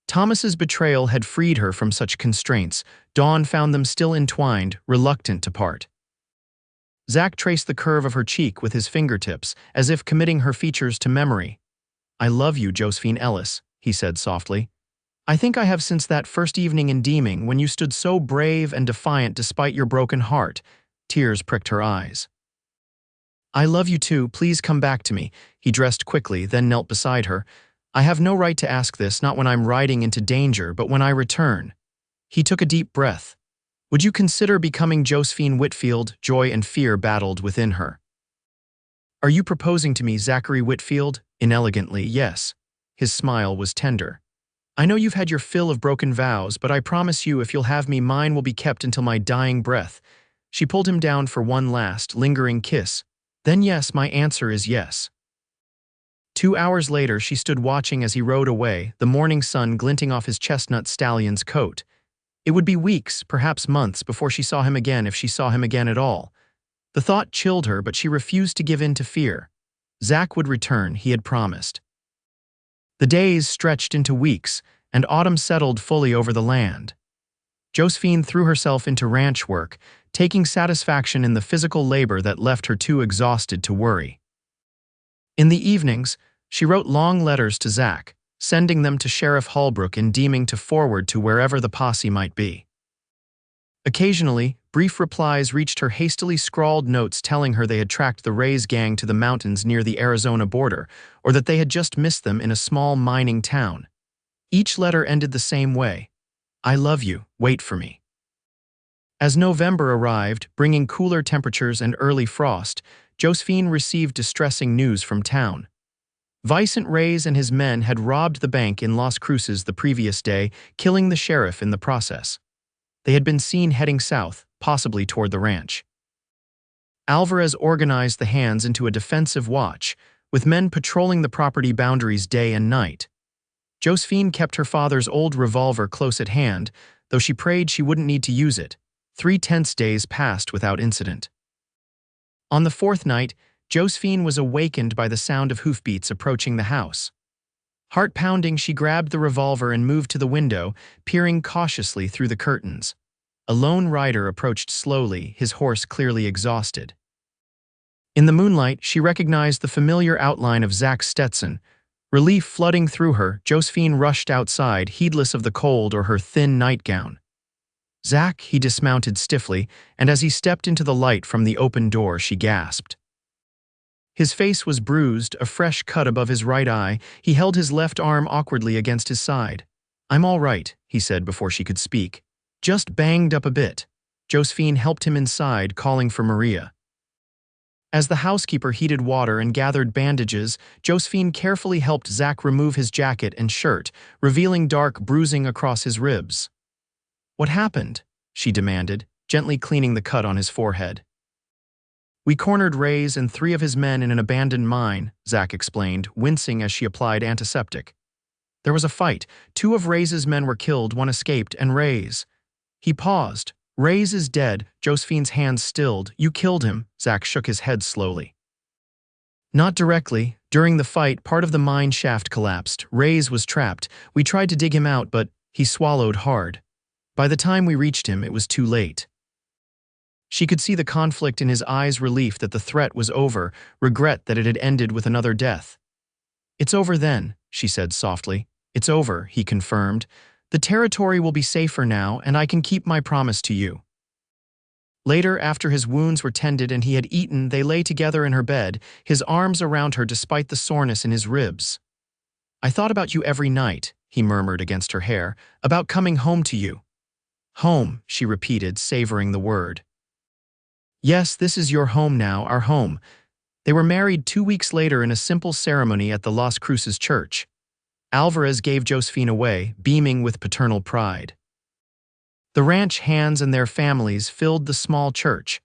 Thomas's betrayal had freed her from such constraints. Dawn found them still entwined, reluctant to part. Zach traced the curve of her cheek with his fingertips, as if committing her features to memory. "I love you, Josephine Ellis," he said softly. "I think I have since that first evening in Deeming when you stood so brave and defiant despite your broken heart." Tears pricked her eyes. "I love you too, please come back to me." He dressed quickly, then knelt beside her. "I have no right to ask this, not when I'm riding into danger, but when I return." He took a deep breath. "Would you consider becoming Josephine Whitfield?" Joy and fear battled within her. "Are you proposing to me, Zachary Whitfield?" Inelegantly, yes. His smile was tender. "I know you've had your fill of broken vows, but I promise you if you'll have me, mine will be kept until my dying breath." She pulled him down for one last, lingering kiss. "Then yes, my answer is yes." 2 hours later, she stood watching as he rode away, the morning sun glinting off his chestnut stallion's coat. It would be weeks, perhaps months, before she saw him again, if she saw him again at all. The thought chilled her, but she refused to give in to fear. Zach would return, he had promised. The days stretched into weeks, and autumn settled fully over the land. Josephine threw herself into ranch work, taking satisfaction in the physical labor that left her too exhausted to worry. In the evenings, she wrote long letters to Zach, sending them to Sheriff Holbrook in Deeming to forward to wherever the posse might be. Occasionally, brief replies reached her, hastily scrawled notes telling her they had tracked the Rays gang to the mountains near the Arizona border, or that they had just missed them in a small mining town. Each letter ended the same way: "I love you, wait for me." As November arrived, bringing cooler temperatures and early frost, Josephine received distressing news from town. Vicent Reyes and his men had robbed the bank in Las Cruces the previous day, killing the sheriff in the process. They had been seen heading south, possibly toward the ranch. Alvarez organized the hands into a defensive watch, with men patrolling the property boundaries day and night. Josephine kept her father's old revolver close at hand, though she prayed she wouldn't need to use it. 3 tense days passed without incident. On the 4th night, Josephine was awakened by the sound of hoofbeats approaching the house. Heart-pounding, she grabbed the revolver and moved to the window, peering cautiously through the curtains. A lone rider approached slowly, his horse clearly exhausted. In the moonlight, she recognized the familiar outline of Zach's Stetson. Relief flooding through her, Josephine rushed outside, heedless of the cold or her thin nightgown. "Zach," he dismounted stiffly, and as he stepped into the light from the open door, she gasped. His face was bruised, a fresh cut above his right eye. He held his left arm awkwardly against his side. "I'm all right," he said before she could speak. "Just banged up a bit." Josephine helped him inside, calling for Maria. As the housekeeper heated water and gathered bandages, Josephine carefully helped Zach remove his jacket and shirt, revealing dark bruising across his ribs. "What happened?" she demanded, gently cleaning the cut on his forehead. "We cornered Reyes and 3 of his men in an abandoned mine," Zach explained, wincing as she applied antiseptic. "There was a fight. 2 of Reyes' men were killed, 1 escaped, and Reyes—" He paused. "Reyes is dead." Josephine's hands stilled. "You killed him." Zach shook his head slowly. "Not directly. During the fight, part of the mine shaft collapsed. Reyes was trapped. We tried to dig him out, but—" He swallowed hard. "By the time we reached him, it was too late." She could see the conflict in his eyes, relief that the threat was over, regret that it had ended with another death. "It's over then," she said softly. "It's over," he confirmed. "The territory will be safer now, and I can keep my promise to you." Later, after his wounds were tended and he had eaten, they lay together in her bed, his arms around her despite the soreness in his ribs. "I thought about you every night," he murmured against her hair, "about coming home to you." "Home," she repeated, savoring the word. "Yes, this is your home now, our home." They were married 2 weeks later in a simple ceremony at the Las Cruces church. Alvarez gave Josephine away, beaming with paternal pride. The ranch hands and their families filled the small church,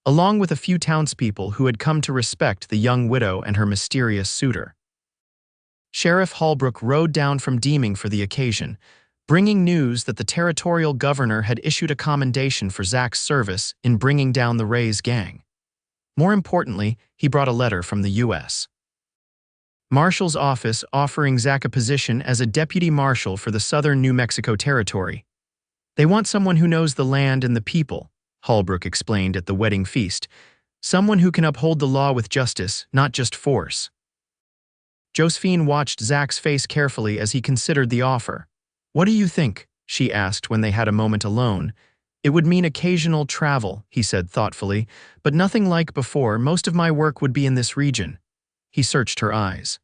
along with a few townspeople who had come to respect the young widow and her mysterious suitor. Sheriff Holbrook rode down from Deeming for the occasion, bringing news that the territorial governor had issued a commendation for Zach's service in bringing down the Reyes gang. More importantly, he brought a letter from the U.S. Marshal's office offering Zach a position as a deputy marshal for the southern New Mexico territory. "They want someone who knows the land and the people," Holbrook explained at the wedding feast. "Someone who can uphold the law with justice, not just force." Josephine watched Zach's face carefully as he considered the offer. "What do you think?" she asked when they had a moment alone. "It would mean occasional travel," he said thoughtfully, "but nothing like before. Most of my work would be in this region." He searched her eyes.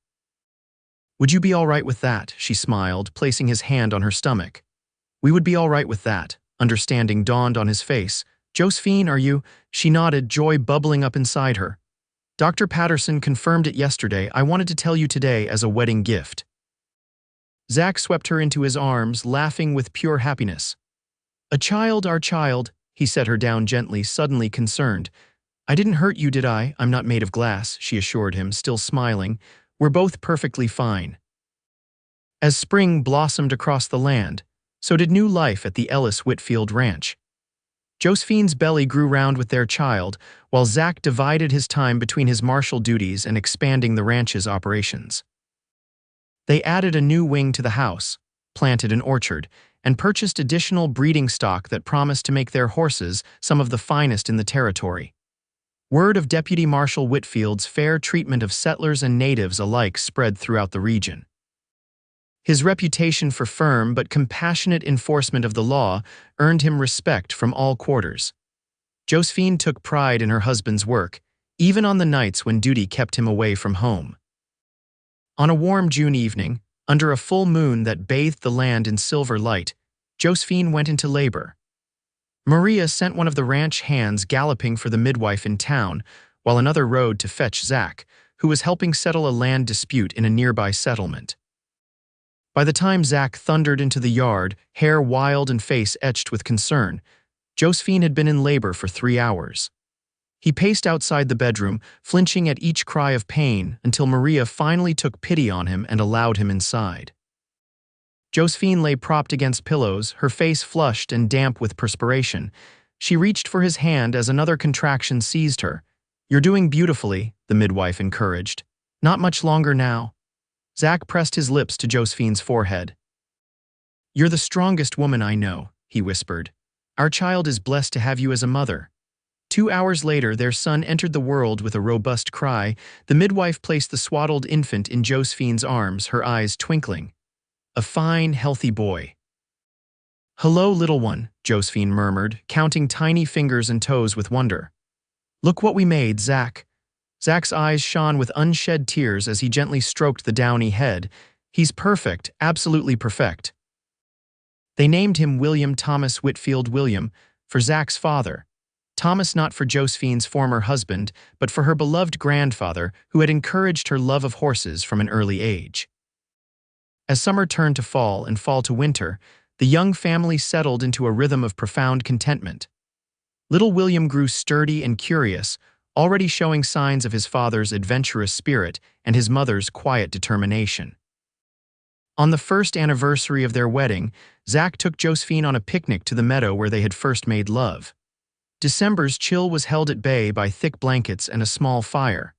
"Would you be all right with that?" she smiled, placing his hand on her stomach. "We would be all right with that." Understanding dawned on his face. "Josephine, are you—" She nodded, joy bubbling up inside her. "Dr. Patterson confirmed it yesterday. I wanted to tell you today as a wedding gift." Zach swept her into his arms, laughing with pure happiness. "A child, our child," he set her down gently, suddenly concerned. "I didn't hurt you, did I? I'm not made of glass," she assured him, still smiling. "We're both perfectly fine." As spring blossomed across the land, so did new life at the Ellis Whitfield ranch. Josephine's belly grew round with their child, while Zach divided his time between his martial duties and expanding the ranch's operations. They added a new wing to the house, planted an orchard, and purchased additional breeding stock that promised to make their horses some of the finest in the territory. Word of Deputy Marshal Whitfield's fair treatment of settlers and natives alike spread throughout the region. His reputation for firm but compassionate enforcement of the law earned him respect from all quarters. Josephine took pride in her husband's work, even on the nights when duty kept him away from home. On a warm June evening, under a full moon that bathed the land in silver light, Josephine went into labor. Maria sent one of the ranch hands galloping for the midwife in town, while another rode to fetch Zach, who was helping settle a land dispute in a nearby settlement. By the time Zach thundered into the yard, hair wild and face etched with concern, Josephine had been in labor for 3 hours. He paced outside the bedroom, flinching at each cry of pain until Maria finally took pity on him and allowed him inside. Josephine lay propped against pillows, her face flushed and damp with perspiration. She reached for his hand as another contraction seized her. "You're doing beautifully," the midwife encouraged. "Not much longer now." Zach pressed his lips to Josephine's forehead. "You're the strongest woman I know," he whispered. "Our child is blessed to have you as a mother." 2 hours later, their son entered the world with a robust cry. The midwife placed the swaddled infant in Josephine's arms, her eyes twinkling. "A fine, healthy boy." "Hello, little one," Josephine murmured, counting tiny fingers and toes with wonder. "Look what we made, Zach." Zach's eyes shone with unshed tears as he gently stroked the downy head. "He's perfect, absolutely perfect." They named him William Thomas Whitfield William, for Zach's father. Thomas not for Josephine's former husband, but for her beloved grandfather who had encouraged her love of horses from an early age. As summer turned to fall and fall to winter, the young family settled into a rhythm of profound contentment. Little William grew sturdy and curious, already showing signs of his father's adventurous spirit and his mother's quiet determination. On the first anniversary of their wedding, Zach took Josephine on a picnic to the meadow where they had first made love. December's chill was held at bay by thick blankets and a small fire.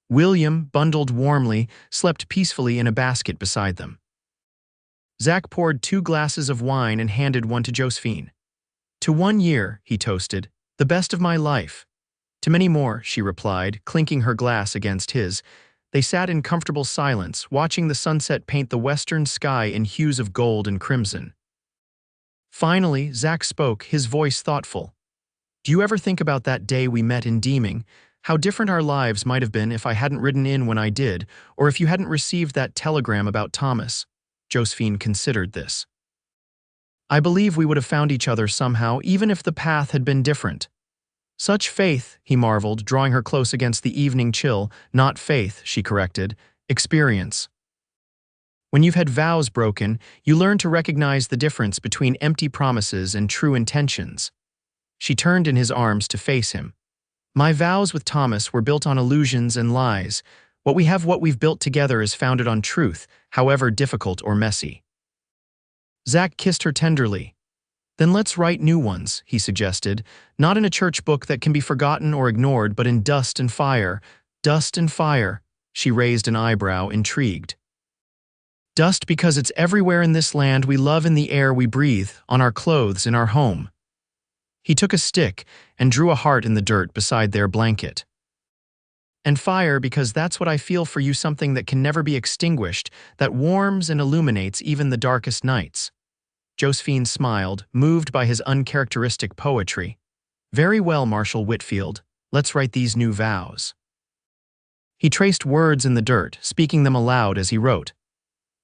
William, bundled warmly, slept peacefully in a basket beside them. Zach poured 2 glasses of wine and handed one to Josephine. "To 1 year," he toasted, "the best of my life." "To many more," she replied, clinking her glass against his. They sat in comfortable silence, watching the sunset paint the western sky in hues of gold and crimson. Finally, Zach spoke, his voice thoughtful. "Do you ever think about that day we met in Deeming? How different our lives might have been if I hadn't ridden in when I did, or if you hadn't received that telegram about Thomas?" Josephine considered this. "I believe we would have found each other somehow, even if the path had been different." "Such faith," he marveled, drawing her close against the evening chill. "Not faith," she corrected, "experience. When you've had vows broken, you learn to recognize the difference between empty promises and true intentions." She turned in his arms to face him. "My vows with Thomas were built on illusions and lies. What we've built together is founded on truth, however difficult or messy." Zach kissed her tenderly. "Then let's write new ones," he suggested, "not in a church book that can be forgotten or ignored, but in dust and fire." "Dust and fire," she raised an eyebrow, intrigued. "Dust because it's everywhere in this land we love, in the air we breathe, on our clothes, in our home." He took a stick and drew a heart in the dirt beside their blanket. And fire because that's what I feel for you, something that can never be extinguished, that warms and illuminates even the darkest nights. Josephine smiled, moved by his uncharacteristic poetry. Very well, Marshal Whitfield. Let's write these new vows. He traced words in the dirt, speaking them aloud as he wrote.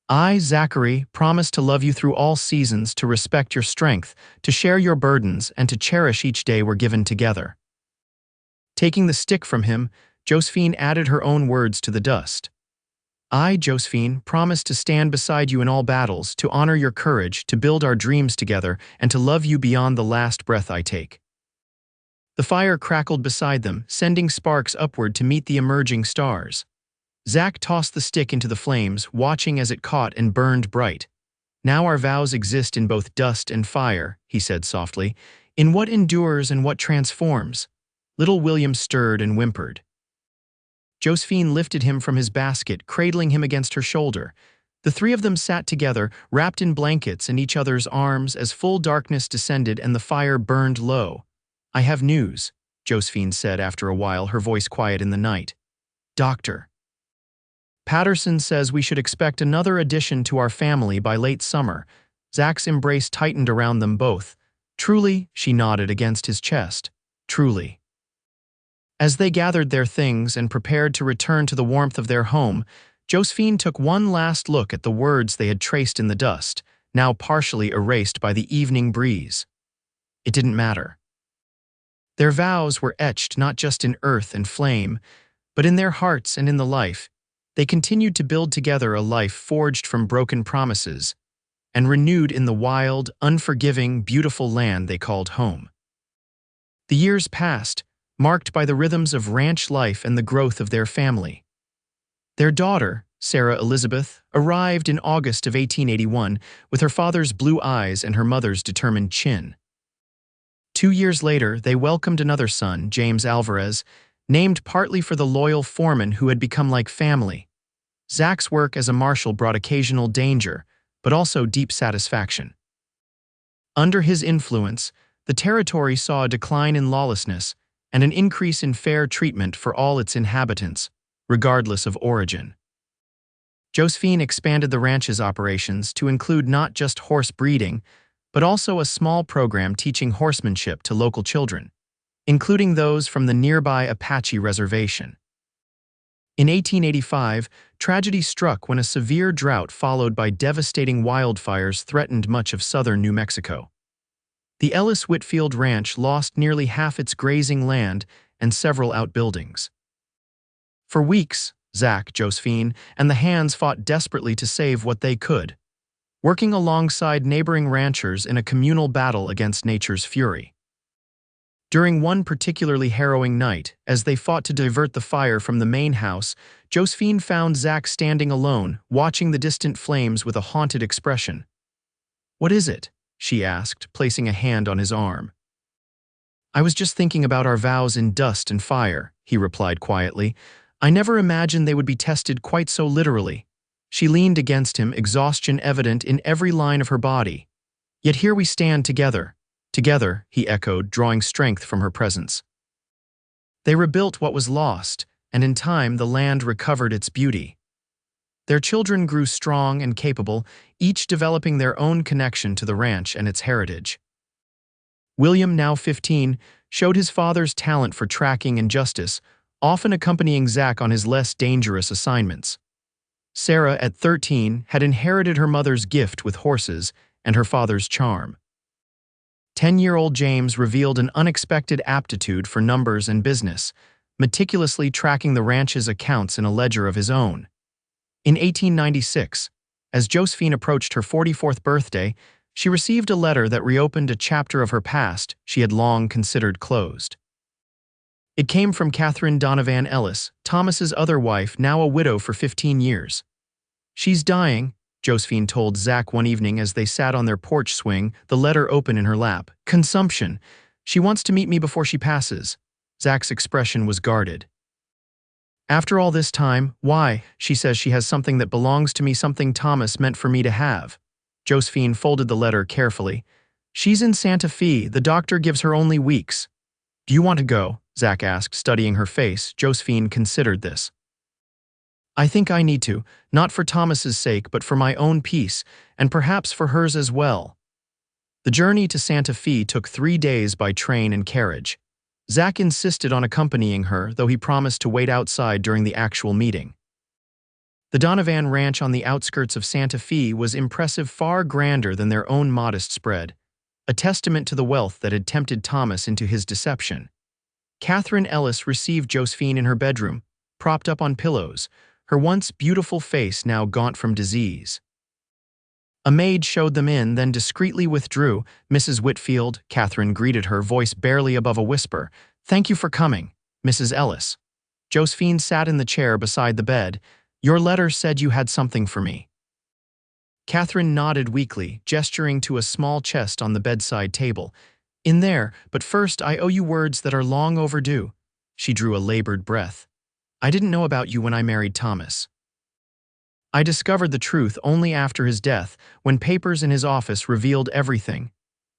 I, Zachary, promise to love you through all seasons, to respect your strength, to share your burdens, and to cherish each day we're given together. Taking the stick from him, Josephine added her own words to the dust. I, Josephine, promise to stand beside you in all battles, to honor your courage, to build our dreams together, and to love you beyond the last breath I take. The fire crackled beside them, sending sparks upward to meet the emerging stars. Zach tossed the stick into the flames, watching as it caught and burned bright. Now our vows exist in both dust and fire, he said softly, in what endures and what transforms. Little William stirred and whimpered. Josephine lifted him from his basket, cradling him against her shoulder. The three of them sat together, wrapped in blankets in each other's arms as full darkness descended and the fire burned low. I have news, Josephine said after a while, her voice quiet in the night. Doctor Patterson says we should expect another addition to our family by late summer. Zach's embrace tightened around them both. Truly, she nodded against his chest. Truly. As they gathered their things and prepared to return to the warmth of their home, Josephine took one last look at the words they had traced in the dust, now partially erased by the evening breeze. It didn't matter. Their vows were etched not just in earth and flame, but in their hearts and in the life. They continued to build together a life forged from broken promises and renewed in the wild, unforgiving, beautiful land they called home. The years passed, marked by the rhythms of ranch life and the growth of their family. Their daughter, Sarah Elizabeth, arrived in August of 1881 with her father's blue eyes and her mother's determined chin. 2 years later, they welcomed another son, James Alvarez, named partly for the loyal foreman who had become like family. Zach's work as a marshal brought occasional danger, but also deep satisfaction. Under his influence, the territory saw a decline in lawlessness and an increase in fair treatment for all its inhabitants, regardless of origin. Josephine expanded the ranch's operations to include not just horse breeding, but also a small program teaching horsemanship to local children, including those from the nearby Apache reservation. In 1885, tragedy struck when a severe drought followed by devastating wildfires threatened much of southern New Mexico. The Ellis Whitfield Ranch lost nearly half its grazing land and several outbuildings. For weeks, Zach, Josephine, and the hands fought desperately to save what they could, working alongside neighboring ranchers in a communal battle against nature's fury. During one particularly harrowing night, as they fought to divert the fire from the main house, Josephine found Zach standing alone, watching the distant flames with a haunted expression. "What is it?" she asked, placing a hand on his arm. "I was just thinking about our vows in dust and fire," he replied quietly. "I never imagined they would be tested quite so literally." She leaned against him, exhaustion evident in every line of her body. "Yet here we stand together." "Together," he echoed, drawing strength from her presence. They rebuilt what was lost, and in time the land recovered its beauty. Their children grew strong and capable, each developing their own connection to the ranch and its heritage. William, now 15, showed his father's talent for tracking and justice, often accompanying Zach on his less dangerous assignments. Sarah, at 13, had inherited her mother's gift with horses and her father's charm. 10-year-old James revealed an unexpected aptitude for numbers and business, meticulously tracking the ranch's accounts in a ledger of his own. In 1896, as Josephine approached her 44th birthday, she received a letter that reopened a chapter of her past she had long considered closed. It came from Catherine Donovan Ellis, Thomas's other wife, now a widow for 15 years. "She's dying," Josephine told Zach one evening as they sat on their porch swing, the letter open in her lap. "Consumption. She wants to meet me before she passes." Zach's expression was guarded. "After all this time, why? She says she has something that belongs to me, something Thomas meant for me to have." Josephine folded the letter carefully. "She's in Santa Fe. The doctor gives her only weeks." Do you want to go? Zach asked, studying her face. Josephine considered this. I think I need to, not for Thomas's sake, but for my own peace, and perhaps for hers as well. The journey to Santa Fe took 3 days by train and carriage. Zach insisted on accompanying her, though he promised to wait outside during the actual meeting. The Donovan Ranch on the outskirts of Santa Fe was impressive, far grander than their own modest spread, a testament to the wealth that had tempted Thomas into his deception. Catherine Ellis received Josephine in her bedroom, propped up on pillows, her once beautiful face now gaunt from disease. A maid showed them in, then discreetly withdrew. Mrs. Whitfield, Catherine greeted her, voice barely above a whisper. Thank you for coming, Mrs. Ellis. Josephine sat in the chair beside the bed. Your letter said you had something for me. Catherine nodded weakly, gesturing to a small chest on the bedside table. In there, but first I owe you words that are long overdue. She drew a labored breath. I didn't know about you when I married Thomas. I discovered the truth only after his death, when papers in his office revealed everything.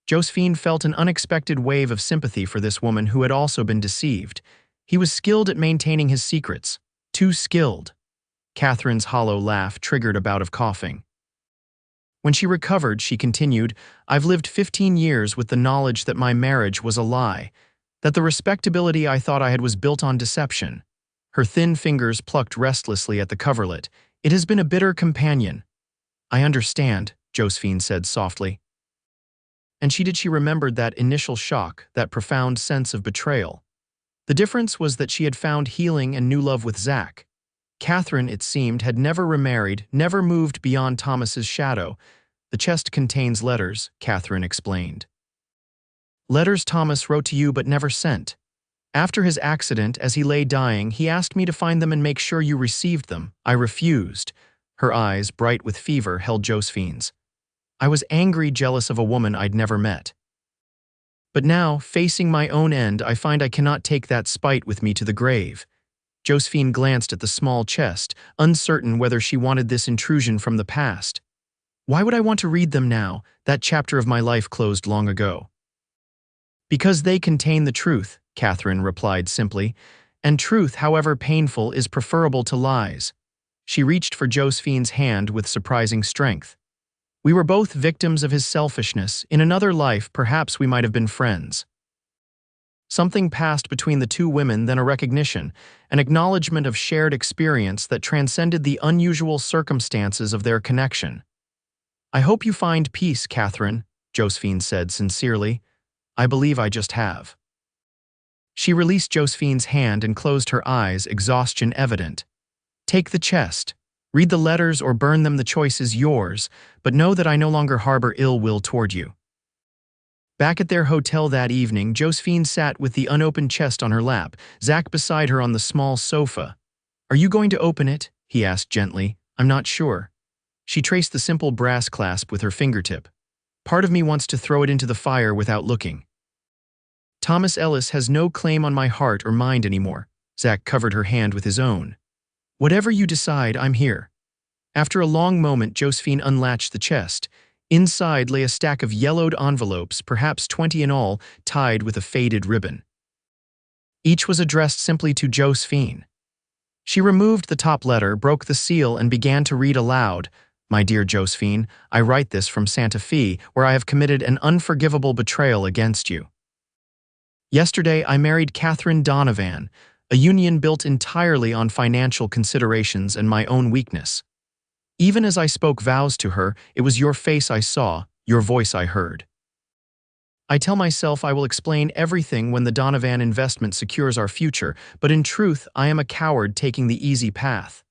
Josephine felt an unexpected wave of sympathy for this woman who had also been deceived. He was skilled at maintaining his secrets. Too skilled. Catherine's hollow laugh triggered a bout of coughing. When she recovered, she continued, I've lived 15 years with the knowledge that my marriage was a lie, that the respectability I thought I had was built on deception. Her thin fingers plucked restlessly at the coverlet. It has been a bitter companion. I understand, Josephine said softly. And she remembered that initial shock, that profound sense of betrayal. The difference was that she had found healing and new love with Zach. Catherine, it seemed, had never remarried, never moved beyond Thomas's shadow. The chest contains letters, Catherine explained. Letters Thomas wrote to you but never sent. After his accident, as he lay dying, he asked me to find them and make sure you received them. I refused. Her eyes, bright with fever, held Josephine's. I was angry, jealous of a woman I'd never met. But now, facing my own end, I find I cannot take that spite with me to the grave. Josephine glanced at the small chest, uncertain whether she wanted this intrusion from the past. Why would I want to read them now, that chapter of my life closed long ago? Because they contain the truth, Catherine replied simply, and truth, however painful, is preferable to lies. She reached for Josephine's hand with surprising strength. We were both victims of his selfishness. In another life, perhaps we might have been friends. Something passed between the two women, then a recognition, an acknowledgement of shared experience that transcended the unusual circumstances of their connection. I hope you find peace, Catherine, Josephine said sincerely. I believe I just have. She released Josephine's hand and closed her eyes, exhaustion evident. Take the chest. Read the letters or burn them, the choice is yours, but know that I no longer harbor ill will toward you. Back at their hotel that evening, Josephine sat with the unopened chest on her lap, Zach beside her on the small sofa. Are you going to open it? He asked gently. I'm not sure. She traced the simple brass clasp with her fingertip. Part of me wants to throw it into the fire without looking. Thomas Ellis has no claim on my heart or mind anymore. Zach covered her hand with his own. Whatever you decide, I'm here. After a long moment, Josephine unlatched the chest. Inside lay a stack of yellowed envelopes, perhaps 20 in all, tied with a faded ribbon. Each was addressed simply to Josephine. She removed the top letter, broke the seal, and began to read aloud. My dear Josephine, I write this from Santa Fe, where I have committed an unforgivable betrayal against you. Yesterday, I married Catherine Donovan, a union built entirely on financial considerations and my own weakness. Even as I spoke vows to her, it was your face I saw, your voice I heard. I tell myself I will explain everything when the Donovan investment secures our future, but in truth, I am a coward taking the easy path.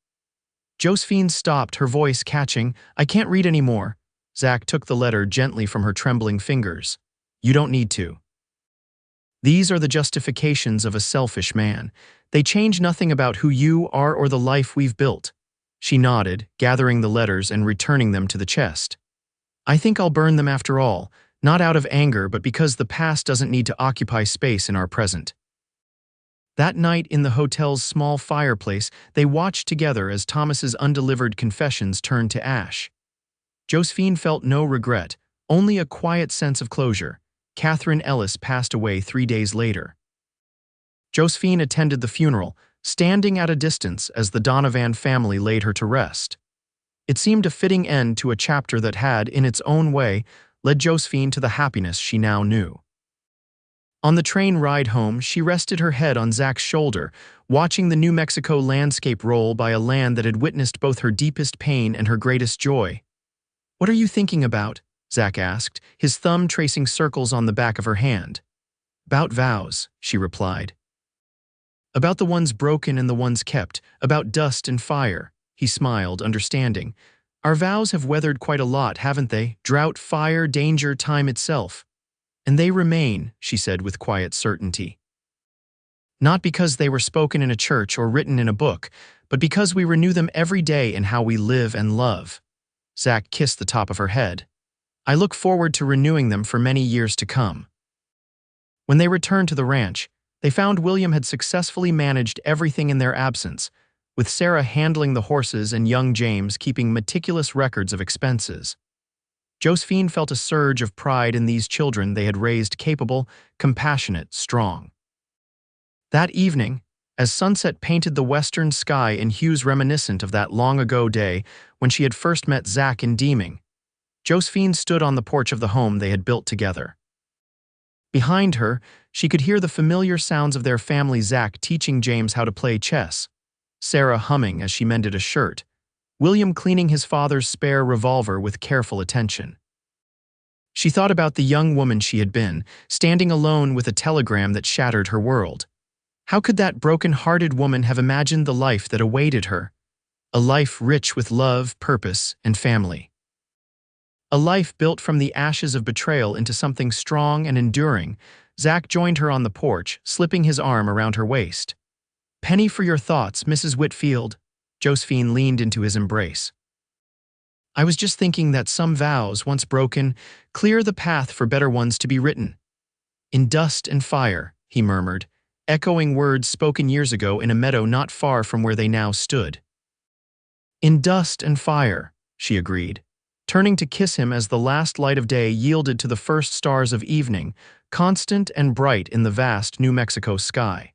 Josephine stopped, her voice catching. I can't read anymore. Zach took the letter gently from her trembling fingers. You don't need to. These are the justifications of a selfish man. They change nothing about who you are or the life we've built. She nodded, gathering the letters and returning them to the chest. I think I'll burn them after all, not out of anger, but because the past doesn't need to occupy space in our present. That night in the hotel's small fireplace, they watched together as Thomas's undelivered confessions turned to ash. Josephine felt no regret, only a quiet sense of closure. Catherine Ellis passed away 3 days later. Josephine attended the funeral, standing at a distance as the Donovan family laid her to rest. It seemed a fitting end to a chapter that had, in its own way, led Josephine to the happiness she now knew. On the train ride home, she rested her head on Zach's shoulder, watching the New Mexico landscape roll by a land that had witnessed both her deepest pain and her greatest joy. "What are you thinking about?" Zach asked, his thumb tracing circles on the back of her hand. "About vows," she replied. "About the ones broken and the ones kept, about dust and fire," he smiled, understanding. "Our vows have weathered quite a lot, haven't they? Drought, fire, danger, time itself. And they remain," she said with quiet certainty. "Not because they were spoken in a church or written in a book, but because we renew them every day in how we live and love." Zach kissed the top of her head. "I look forward to renewing them for many years to come." When they returned to the ranch, they found William had successfully managed everything in their absence, with Sarah handling the horses and young James keeping meticulous records of expenses. Josephine felt a surge of pride in these children they had raised capable, compassionate, strong. That evening, as sunset painted the western sky in hues reminiscent of that long-ago day when she had first met Zach in Deeming, Josephine stood on the porch of the home they had built together. Behind her, she could hear the familiar sounds of their family, Zach teaching James how to play chess, Sarah humming as she mended a shirt, William cleaning his father's spare revolver with careful attention. She thought about the young woman she had been, standing alone with a telegram that shattered her world. How could that broken-hearted woman have imagined the life that awaited her? A life rich with love, purpose, and family. A life built from the ashes of betrayal into something strong and enduring. Zach joined her on the porch, slipping his arm around her waist. "Penny for your thoughts, Mrs. Whitfield." Josephine leaned into his embrace. "I was just thinking that some vows, once broken, clear the path for better ones to be written." "In dust and fire," he murmured, echoing words spoken years ago in a meadow not far from where they now stood. "In dust and fire," she agreed, turning to kiss him as the last light of day yielded to the first stars of evening, constant and bright in the vast New Mexico sky.